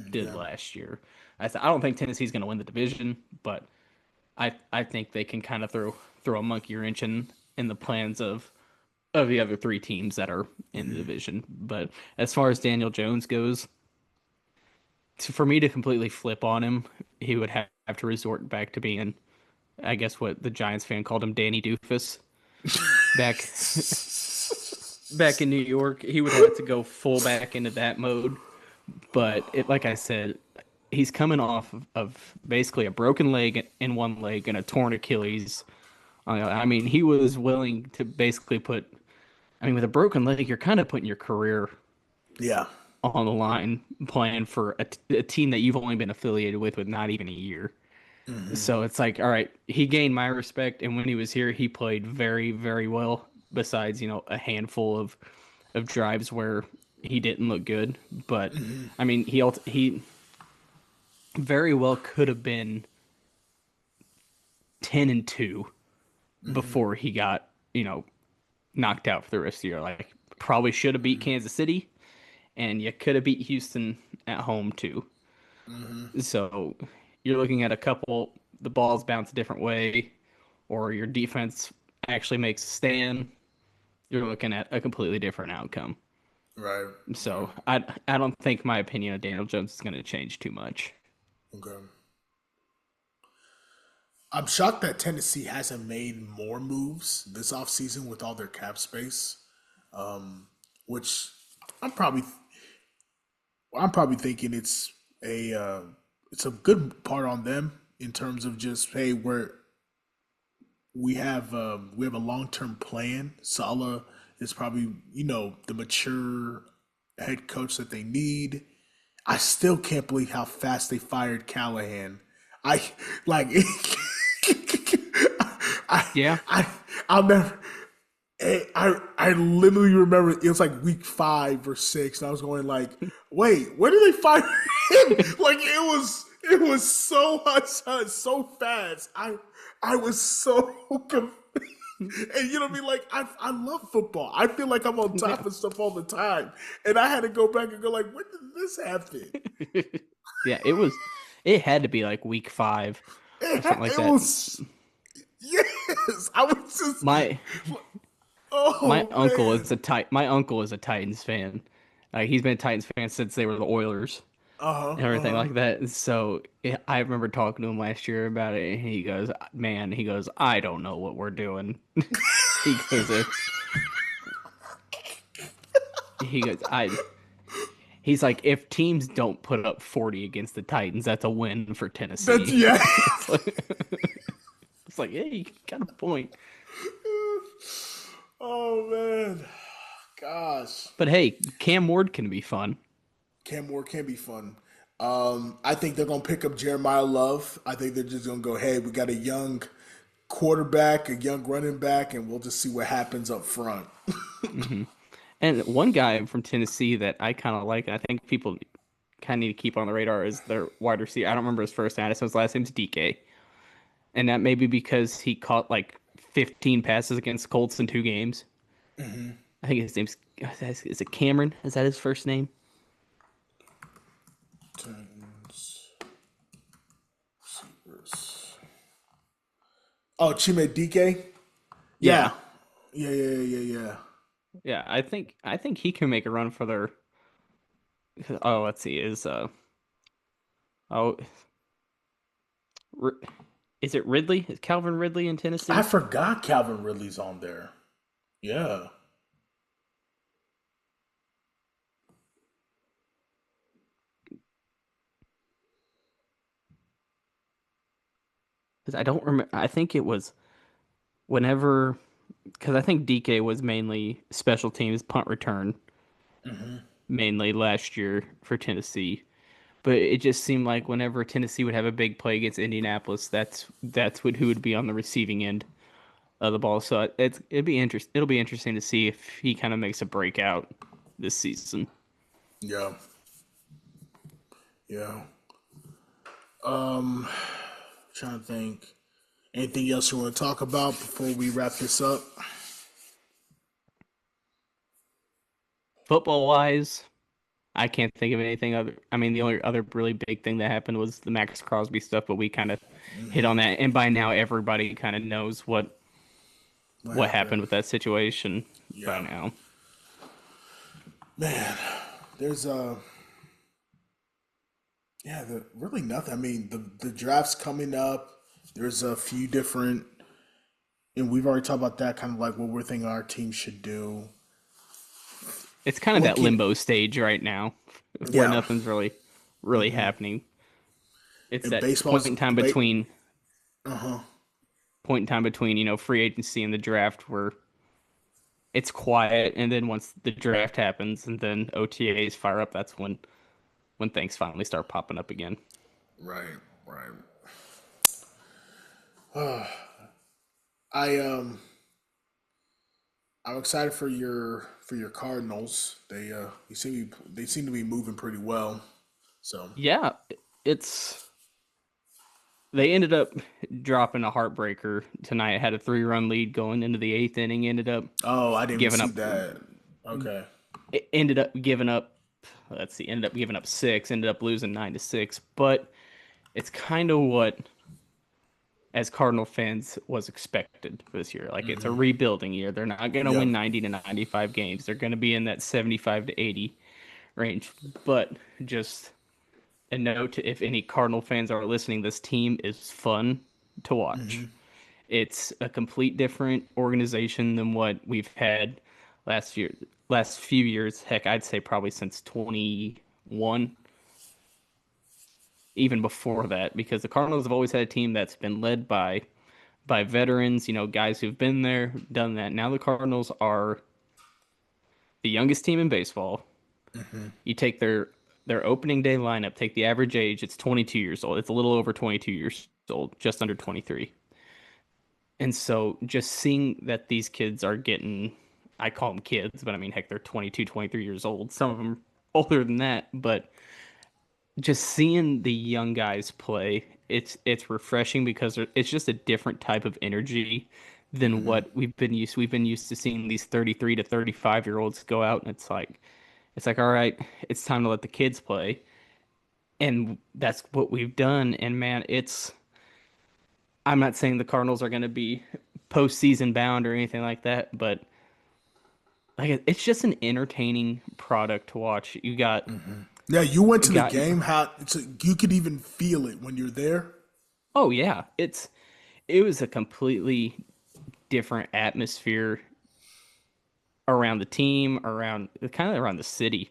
Okay. last year. I don't think Tennessee's going to win the division, but I think they can kind of throw a monkey wrench in the plans of the other three teams that are in the division. But as far as Daniel Jones goes, for me to completely flip on him, he would have to resort back to being, I guess, what the Giants fan called him, Danny Doofus. Back back in New York, he would have to go full back into that mode. But like I said, he's coming off of basically a broken leg in one leg and a torn Achilles. I mean, he was willing to basically put. I mean, with a broken leg, you're kind of putting your career Yeah. on the line playing for a team that you've only been affiliated with not even a year. So it's like, all right, he gained my respect, and when he was here, he played very, very well. Besides, a handful of drives where he didn't look good, but I mean, he very well could have been 10-2 before he got knocked out for the rest of the year. Like probably should have beat Kansas City, and you could have beat Houston at home too. Hmm. So you're looking at a couple, the balls bounce a different way, or your defense actually makes a stand. You're looking at a completely different outcome. Right. So Yeah. I don't think my opinion of Daniel Jones is going to change too much. Okay. I'm shocked that Tennessee hasn't made more moves this offseason with all their cap space, um, which I'm probably I'm probably thinking a it's a good part on them in terms of just hey we have a long term plan. Sala is probably the mature head coach that they need. I still can't believe how fast they fired Callahan. I like I Yeah. I I'll never. I literally remember it was like week 5 or 6, and I was going like, "Wait, where did they fire him?" Like it was so hush hush, so fast. I was so confused. And you know what I mean? Like I love football. I feel like I'm on Yeah. top of stuff all the time, and I had to go back and go like, "When did this happen?" Yeah, it had to be like week 5 or something like It that. was yes. I was just My oh man. My uncle is a Titans fan. He's been a Titans fan since they were the Oilers Uh huh. and Uh everything huh. like that. So I remember talking to him last year about it, and he goes, "Man," he goes, "I don't know what we're doing." He goes, he goes, I he's like, if teams don't put up 40 against the Titans, that's a win for That's Tennessee. yeah. It's like, it's like, hey, you got a point. Oh man, gosh, But hey, Cam Ward can be fun. Cam Moore can be fun. I think they're gonna pick up Jeremiah Love. I think they're just gonna go, hey, we got a young quarterback, a young running back, and we'll just see what happens up front. Hmm. And one guy from Tennessee that I kind of like, I think people kind of need to keep on the radar is their wide receiver. I don't remember his first name. His last name's DK. And that may be because he caught like 15 passes against Colts in 2 games. I think his name's, is it Cameron? Is that his first name? Titans receivers. Oh, Chime DK. Yeah. Yeah, yeah. Yeah, I think he can make a run for their. Oh, let's see. Oh, is it Ridley? Is Calvin Ridley in I Tennessee? forgot Calvin Ridley's on there. Yeah, 'Cause I don't remember. I think it was whenever, because I think DK was mainly special teams punt return mainly last year for Tennessee. But it just seemed like whenever Tennessee would have a big play against Indianapolis, that's who would be on the receiving end of the ball. So it'll be interesting to see if he kind of makes a breakout this season. yeah, yeah. Um, Trying to think. Anything else you want to talk about before we wrap this up? Football wise, I can't think of anything other. I mean, the only other really big thing that happened was the Max Crosby stuff, but we kind of hit on that, and by now everybody kind of knows What what happened happened? with that situation by Yeah, now. man. There's yeah, really nothing. I mean, the draft's coming up. There's a few different, and we've already talked about that. Kind of like what we're thinking our team should do. It's kind of that Looking, limbo stage right now, where yeah, nothing's really happening. It's and that baseball's debate. Uh huh. point in time between free agency and the draft where it's quiet, and then once the draft happens and then OTAs fire up, that's when things finally start popping up again. Right, right. I I'm excited for your Cardinals. They seem to be moving pretty well. So Yeah, it's they ended up dropping a heartbreaker tonight. Had a 3-run lead going into the 8th inning. Ended up oh, I didn't even giving see up that. Okay. It ended up giving up. Let's see, ended up giving up six. Ended up losing 9-6. But it's kind of what, as Cardinal fans, was expected this year. Like it's a rebuilding year. They're not going to Yep. win 90 to 95 games. They're going to be in that 75 to 80 range. But just a note to if any Cardinal fans are listening, this team is fun to watch. It's a complete different organization than what we've had last year, last few years. Heck, I'd say probably since 21, even before that, because the Cardinals have always had a team that's been led by veterans, guys who've been there, done that. Now the Cardinals are the youngest team in baseball. You take their opening day lineup, take the average age, it's 22 years old. It's a little over 22 years old, just under 23. And so just seeing that these kids are getting, I call them kids, but I mean, heck, they're 22, 23 years old. Some of them older than that, but just seeing the young guys play, it's refreshing because it's just a different type of energy than what we've been used to. We've been used to seeing these 33 to 35-year-olds go out and it's like all right, it's time to let the kids play. And that's what we've done. And man, I'm not saying the Cardinals are going to be postseason bound or anything like that, but like it's just an entertaining product to watch. Yeah, you went You to the got game. How you could even feel it when you're there. Oh yeah, it was a completely different atmosphere around the team, around kind of around the city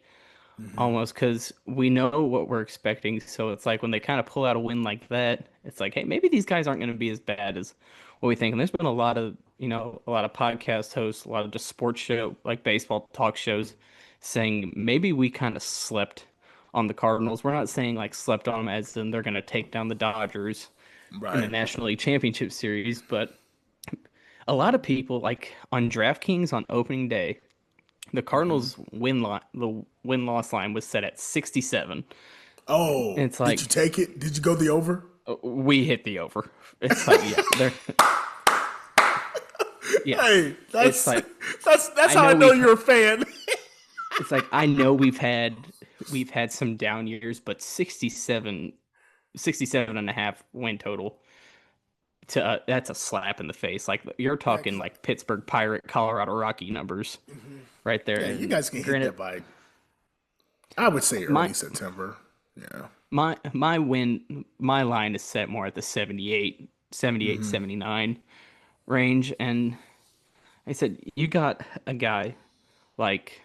almost because we know what we're expecting. So it's like when they kind of pull out a win like that, it's like, hey, maybe these guys aren't going to be as bad as what we think. And there's been a lot of podcast hosts, a lot of just sports show, like baseball talk shows, saying maybe we kind of slept on the Cardinals. We're not saying like slept on them as in they're going to take down the Dodgers in the Right. National League Championship Series, but a lot of people like on DraftKings on opening day, the Cardinals the win loss line was set at 67. And Oh, it's did you like take it? Did you go the over? we hit the over. It's like yeah, they're yeah. Hey, It's that's like that's I how I know know we've you're a fan. it's like I know we've had some down years, but 67 and a half win total to that's a slap in the face. Like you're Yeah, talking like Pittsburgh Pirate, Colorado Rocky numbers right there. yeah, you And guys can hit granted, that by, I would say, my early September. Yeah. my line is set more at the 78, 79 range. And I said, you got a guy like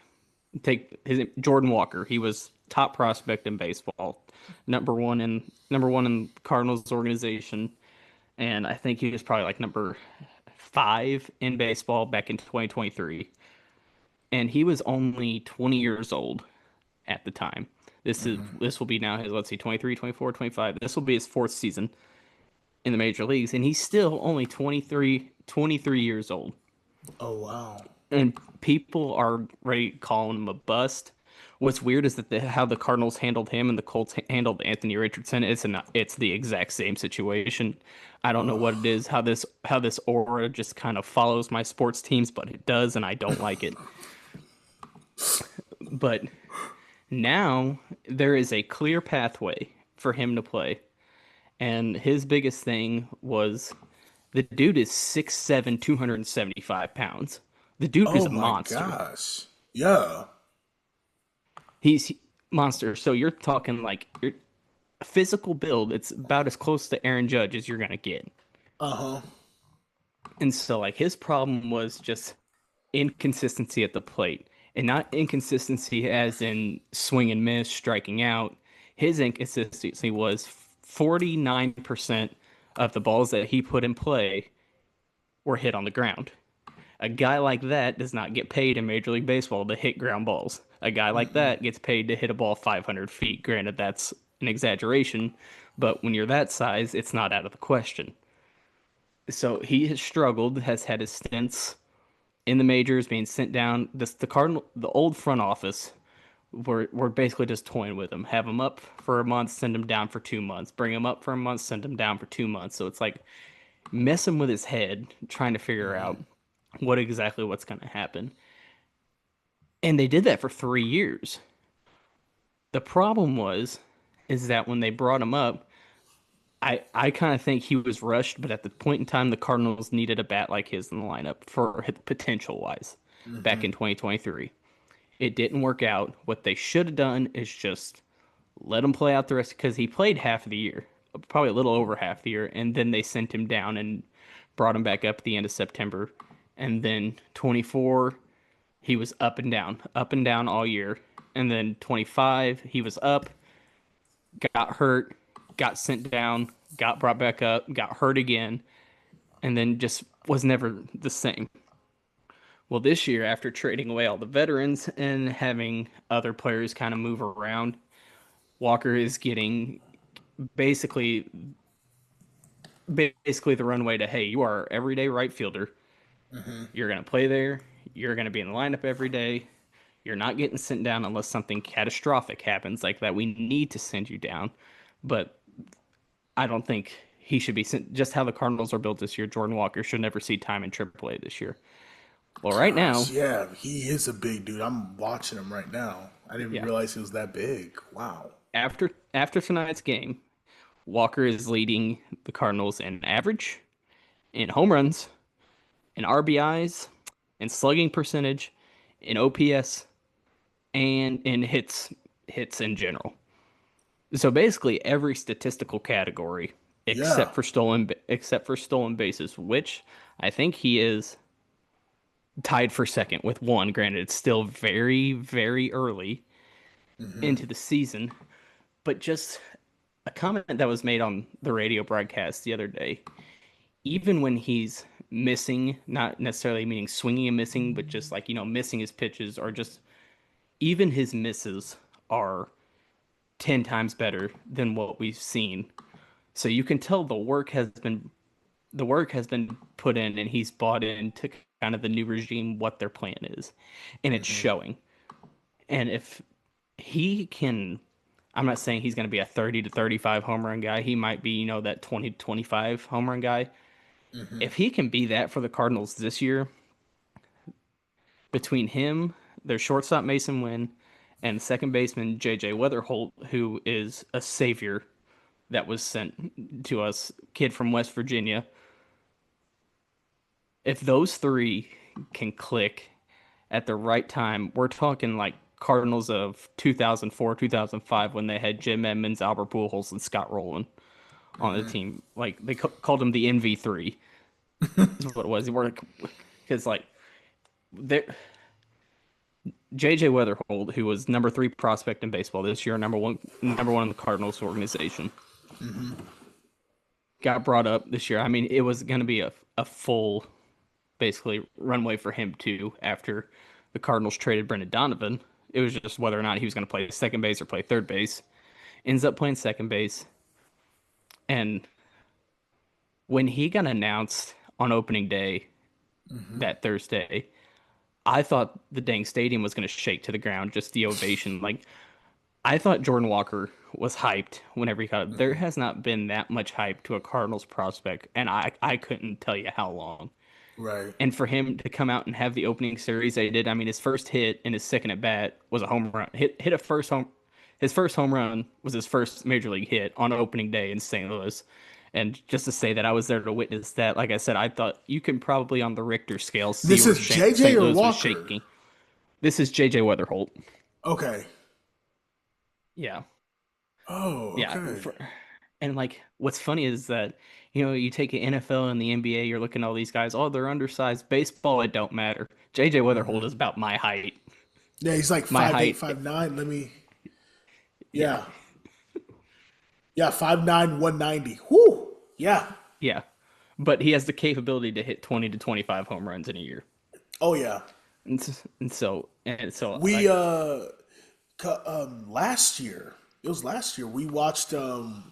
take his Jordan Walker. He was top prospect in baseball, number one in Cardinals organization, and I think he was probably like number five in baseball back in 2023. And he was only 20 years old at the time. This will be now his, let's see, 23, 24, 25. This will be his fourth season in the major leagues, and he's still only 23 years old. Oh wow. And people are ready calling him a bust. What's weird is that how the Cardinals handled him and the Colts handled Anthony Richardson. It's the exact same situation. I don't know what it is, how this aura just kind of follows my sports teams, but it does, and I don't like it. But now there is a clear pathway for him to play. And his biggest thing was the dude is 6'7", 275 pounds. The dude is Oh a my monster. gosh. Yeah. He's monster. So you're talking like your physical build. It's about as close to Aaron Judge as you're gonna get. Uh huh. And so like his problem was just inconsistency at the plate, and not inconsistency as in swing and miss, striking out. His inconsistency was 49% of the balls that he put in play were hit on the ground. A guy like that does not get paid in Major League Baseball to hit ground balls. A guy like that gets paid to hit a ball 500 feet. Granted, that's an exaggeration, but when you're that size, it's not out of the question. So he has struggled, has had his stints in the majors, being sent down. The old front office we're basically just toying with him. Have him up for a month, send him down for 2 months. Bring him up for a month, send him down for 2 months. So it's like messing with his head, trying to figure out what's going to happen. And they did that for 3 years. The problem is that when they brought him up, I kind of think he was rushed, but at the point in time, the Cardinals needed a bat like his in the lineup for potential wise back in 2023. It didn't work out. What they should have done is just let him play out the rest because he played half of the year, probably a little over half the year, and then they sent him down and brought him back up at the end of September. And then 24, he was up and down all year. And then 25, he was up, got hurt, got sent down, got brought back up, got hurt again, and then just was never the same. Well, this year, after trading away all the veterans and having other players kind of move around, Walker is getting basically basically the runway to, hey, you are our everyday right fielder. You're going to play there. You're going to be in the lineup every day. You're not getting sent down unless something catastrophic happens like that. We need to send you down. But I don't think he should be sent. Just how the Cardinals are built this year, Jordan Walker should never see time in AAA this year. Well, right now, Gosh, yeah, he is a big dude. I'm watching him right now. I didn't yeah, realize he was that big. Wow. after tonight's game, Walker is leading the Cardinals in average, in home runs, in RBIs, in slugging percentage, in OPS, and in hits in general. So basically every statistical category Yeah. except for stolen bases, which I think he is tied for second with one. Granted, it's still very, very early into the season, but just a comment that was made on the radio broadcast the other day. Even when he's missing, not necessarily meaning swinging and missing, but just like, missing his pitches or just even his misses are 10 times better than what we've seen. So you can tell the work has been put in and he's bought into kind of the new regime, what their plan is. And it's showing. And if he can, I'm not saying he's going to be a 30 to 35 home run guy. He might be, that 20 to 25 home run guy. If he can be that for the Cardinals this year, between him, their shortstop Mason Wynn, and second baseman J.J. Weatherholt, who is a savior that was sent to us, kid from West Virginia. If those three can click at the right time, we're talking like Cardinals of 2004, 2005 when they had Jim Edmonds, Albert Pujols, and Scott Rowland on the team. Like they called him the NV3. Is what it was. Because like there, JJ Weatherhold, who was number 3 prospect in baseball this year, number one in the Cardinals organization, got brought up this year. I mean, it was going to be a full, basically, runway for him too after the Cardinals traded Brendan Donovan. It was just whether or not he was going to play second base or play third base. Ends up playing second base. And when he got announced on opening day that Thursday, I thought the dang stadium was going to shake to the ground, just the ovation. Like, I thought Jordan Walker was hyped whenever he got up. There has not been that much hype to a Cardinals prospect, and I couldn't tell you how long. Right. And for him to come out and have the opening series that he did, I mean, his first hit and his second at bat was a home run. Hit a first home. His first home run was his first major league hit on opening day in St. Louis. And just to say that I was there to witness that, like I said, I thought you can probably on the Richter scale see This where is JJ St. or Louis was Walker? shaking. This is JJ Weatherholt. Okay. Yeah. Oh, Yeah. okay. And like what's funny is that, you take an NFL and the NBA, you're looking at all these guys, oh, they're undersized. Baseball, it don't matter. JJ Weatherholt is about my height. Yeah, he's like My 5'8", height. 5'9". Let me. Yeah. Yeah. Yeah, 5'9", 190. Whoo. Yeah. Yeah. But he has the capability to hit 20 to 25 home runs in a year. Oh yeah. And so We like last year. It was last year. We watched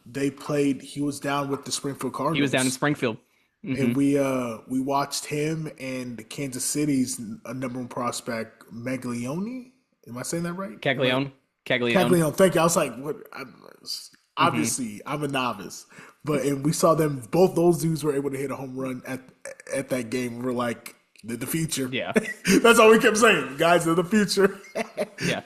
they played he was down with the Springfield he was down in Cardinals. Springfield. And we watched him and Kansas City's number one prospect Meglione. Am I saying that right? Right. Caglione. Caglione. Thank you. I was like, what? Obviously, I'm a novice, but and we saw them. Both those dudes were able to hit a home run at that game. We're like, The future. Yeah, That's all we kept saying. Guys of the future. yeah,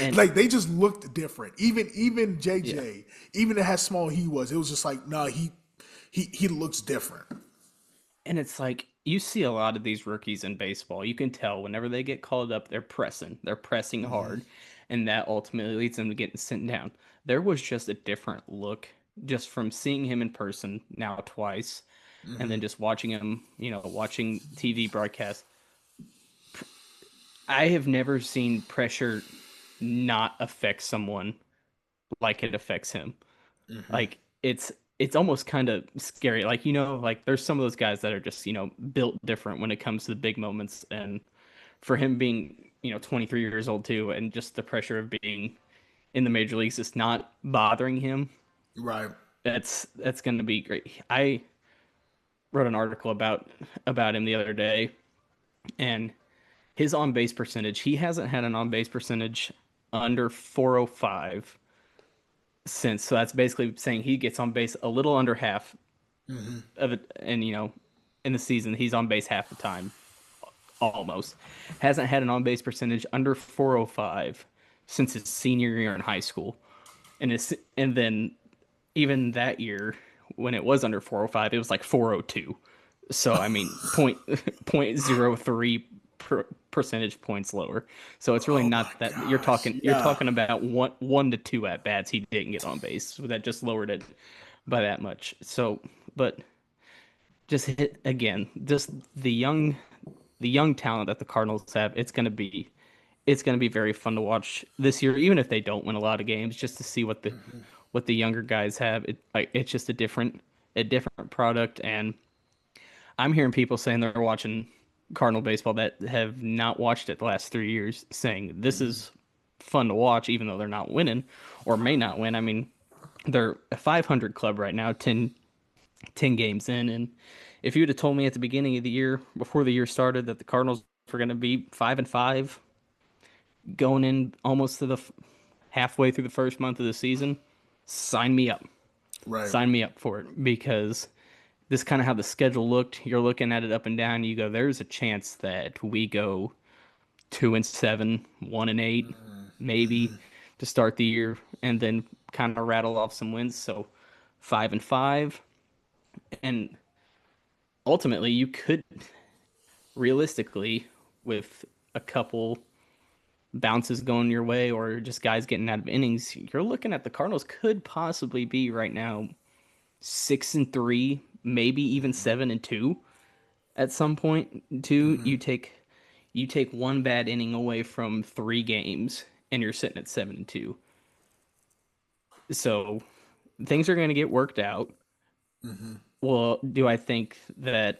and Like they just looked different. Even yeah. JJ, even how small he was, it was just like, no, he looks different. And it's like you see a lot of these rookies in baseball. You can tell whenever they get called up, they're pressing. They're pressing hard, and that ultimately leads them to getting sent down. There was just a different look just from seeing him in person now twice, and then just watching him, watching TV broadcasts. I have never seen pressure not affect someone like it affects him. Like it's almost kind of scary. Like like there's some of those guys that are just built different when it comes to the big moments, and for him being 23 years old too, and just the pressure of being in the major leagues is not bothering him. Right. That's going to be great. I wrote an article about him the other day, and his on base percentage. He hasn't had an on base percentage under 405 since. So that's basically saying he gets on base a little under half of it, and in the season he's on base half the time, almost. Hasn't had an on base percentage under 405 since his senior year in high school, and then even that year when it was under 405, it was like 402. So I mean, point 0.03 percentage points lower. So it's really Oh my not that gosh. you're Yeah. talking about one to two at bats he didn't get on base. So that just lowered it by that much. So, but just hit again, just the young talent that the Cardinals have. It's gonna be very fun to watch this year, even if they don't win a lot of games, just to see what the younger guys have. It's just a different product, and I'm hearing people saying they're watching Cardinal baseball that have not watched it the last 3 years, saying this is fun to watch, even though they're not winning or may not win. I mean, they're a 500 club right now, 10 games in, and if you'd have told me at the beginning of the year, before the year started, that the Cardinals were going to be 5-5, going in almost to the halfway through the first month of the season, sign me up. Right. Sign me up for it, because this kind of how the schedule looked. You're looking at it up and down. You go, there's a chance that we go 2-7, 1-8, maybe to start the year, and then kind of rattle off some wins. So 5-5, and ultimately you could realistically, with a couple bounces going your way or just guys getting out of innings, you're looking at the Cardinals could possibly be right now 6-3, maybe even 7-2 at some point. Too, you take one bad inning away from 3 games, and you're sitting at 7-2. So things are going to get worked out. Well, do I think that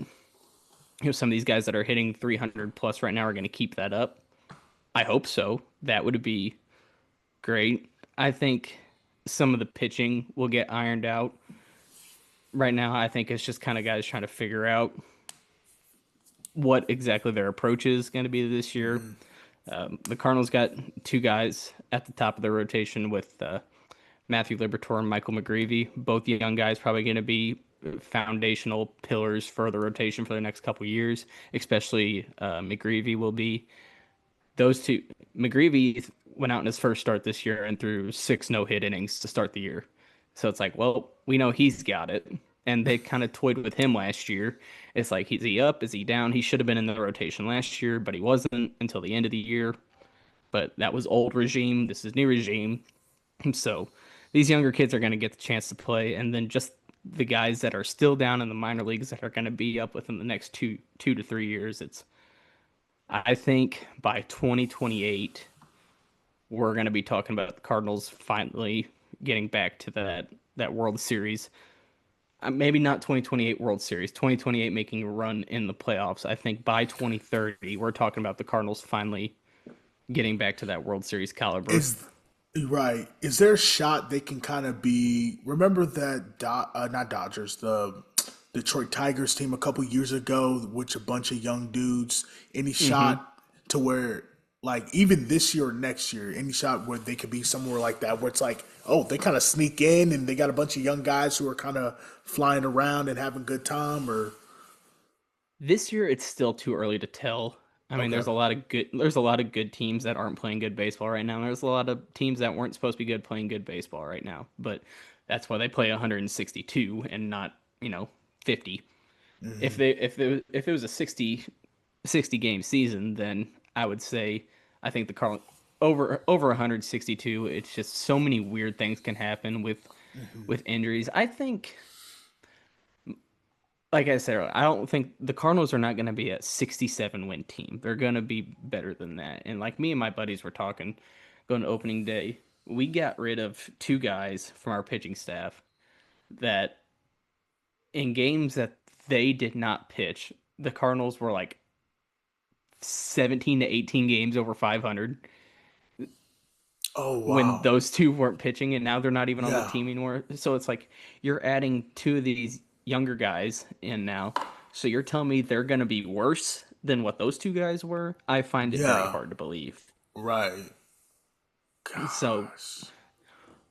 some of these guys that are hitting 300 plus right now are going to keep that up? I hope so. That would be great. I think some of the pitching will get ironed out. Right now, I think it's just kind of guys trying to figure out what exactly their approach is going to be this year. The Cardinals got 2 guys at the top of their rotation with Matthew Liberatore and Michael McGreevy. Both young guys probably going to be foundational pillars for the rotation for the next couple of years. Especially McGreevy will be. Those two, McGreevy went out in his first start this year and threw 6 no-hit innings to start the year. So it's like, well, we know he's got it. And they kind of toyed with him last year. It's like, is he up? Is he down? He should have been in the rotation last year, but he wasn't until the end of the year. But that was old regime. This is new regime. So these younger kids are going to get the chance to play. And then just the guys that are still down in the minor leagues that are going to be up within the next 2 to 3 years. I think by 2028, we're going to be talking about the Cardinals finally getting back to that World Series. Maybe not 2028 World Series, 2028 making a run in the playoffs. I think by 2030, we're talking about the Cardinals finally getting back to that World Series caliber. Is right. Is there a shot they can kind of be? Remember that not Dodgers, the Detroit Tigers team a couple years ago, which a bunch of young dudes. Any Hmm. shot to where, like, even this year or next year, any shot where they could be somewhere like that, where it's like, oh, they kind of sneak in and they got a bunch of young guys who are kind of flying around and having a good time, or This year, it's still too early to tell. I mean, Okay. there's a lot of good teams that aren't playing good baseball right now. There's a lot of teams that weren't supposed to be good playing good baseball right now. But that's why they play 162 and not, 50. Hmm. If it was a 60 game season, then I would say I think the Carl over 162. It's just so many weird things can happen with injuries. I think, like I said, I don't think the Cardinals are not going to be a 67 win team. They're going to be better than that. And like me and my buddies were talking going to opening day, we got rid of two guys from our pitching staff that in games that they did not pitch, the Cardinals were like 17 to 18 games over 500 Oh when wow. those two weren't pitching, and now they're not even on the Yeah. team anymore. So it's like you're adding two of these younger guys in now. So you're telling me they're going to be worse than what those two guys were? I find it very Yeah. hard to believe. Right. So Gosh.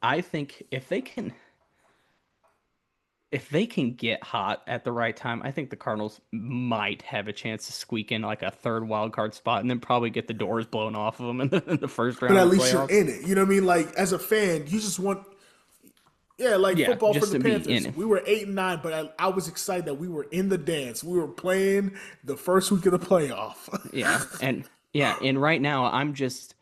I think if they can get hot at the right time, I think the Cardinals might have a chance to squeak in like a third wild card spot and then probably get the doors blown off of them in the first But round at of the least you're playoffs. in it. You know what I mean? Like as a fan, you just want, yeah, like Yeah, football for just the to be in Panthers. it. We were 8-9, but I was excited that we were in the dance. We were playing the first week of the playoff. Yeah, and right now I'm just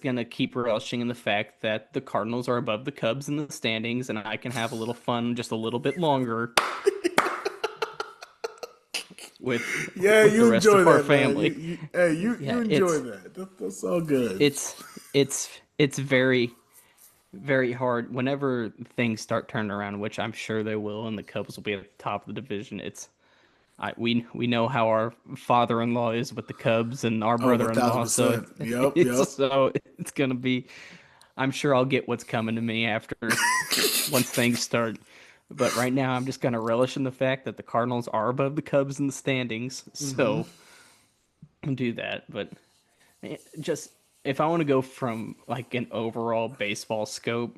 gonna keep relishing in the fact that the Cardinals are above the Cubs in the standings, and I can have a little fun just a little bit longer with Yeah, with the you rest enjoy of our that, man. family. Hey, you Yeah, enjoy that. That's all good. it's very very hard whenever things start turning around, which I'm sure they will, and the Cubs will be at the top of the division. We know how our father-in-law is with the Cubs and our Oh, 1000 brother-in-law, so percent. Yep, yep. it's gonna be. I'm sure I'll get what's coming to me after once things start. But right now, I'm just gonna relish in the fact that the Cardinals are above the Cubs in the standings, Hmm. so do that. But just if I want to go from like an overall baseball scope,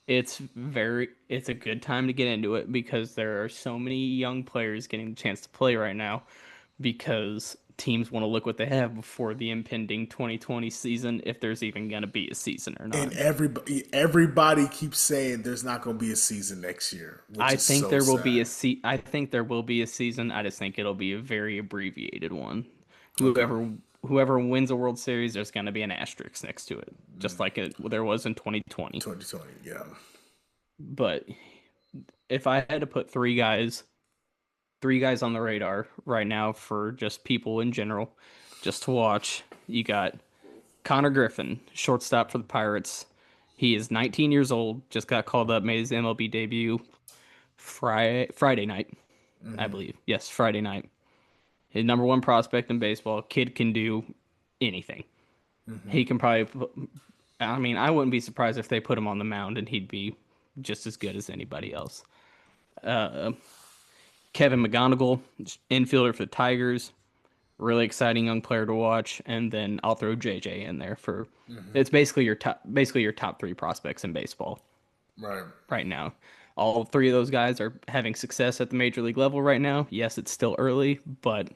it's a good time to get into it because there are so many young players getting the chance to play right now because teams want to look what they have before the impending 2020 season, if there's even going to be a season or And not. everybody keeps saying there's not going to be a season next year, which I is think so there will be sad. I think there will be a season. I just think it'll be a very abbreviated one. Okay. Whoever wins a World Series, there's going to be an asterisk next to it, just like there was in 2020. 2020. Yeah. But if I had to put three guys on the radar right now for just people in general, just to watch. You got Connor Griffin, shortstop for the Pirates. He is 19 years old, just got called up, made his MLB debut Friday night, I Hmm. believe. Yes, Friday night. His number one prospect in baseball. Kid can do anything. Hmm. He can probably, I mean, I wouldn't be surprised if they put him on the mound and he'd be just as good as anybody else. Uh, Kevin McGonigal, infielder for the Tigers, really exciting young player to watch. And then I'll throw JJ in there for Hmm. it's basically your top three prospects in baseball Right. right now. All three of those guys are having success at the major league level right now. Yes, it's still early, but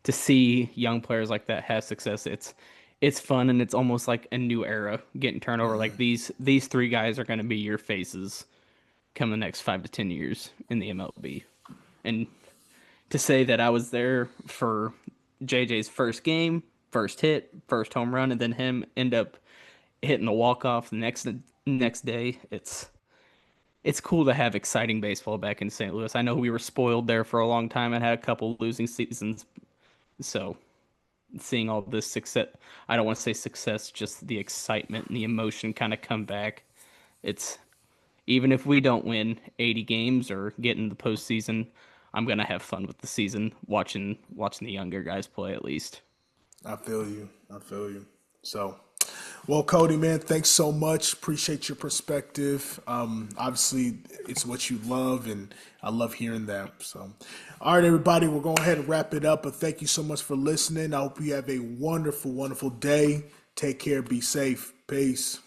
to see young players like that have success, it's fun and it's almost like a new era getting turned over. Like Hmm. these three guys are going to be your faces come the next 5 to 10 years in the MLB. And to say that I was there for JJ's first game, first hit, first home run, and then him end up hitting the walk off the next day. It's cool to have exciting baseball back in St. Louis. I know we were spoiled there for a long time and had a couple losing seasons. So seeing all this success, I don't want to say success, just the excitement and the emotion kind of come back. It's even if we don't win 80 games or get in the postseason, I'm gonna have fun with the season, watching the younger guys play at least. I feel you. I feel you. So, well, Cody, man, thanks so much. Appreciate your perspective. Obviously, it's what you love, and I love hearing that. So, all right, everybody, we're going ahead and wrap it up. But thank you so much for listening. I hope you have a wonderful, wonderful day. Take care. Be safe. Peace.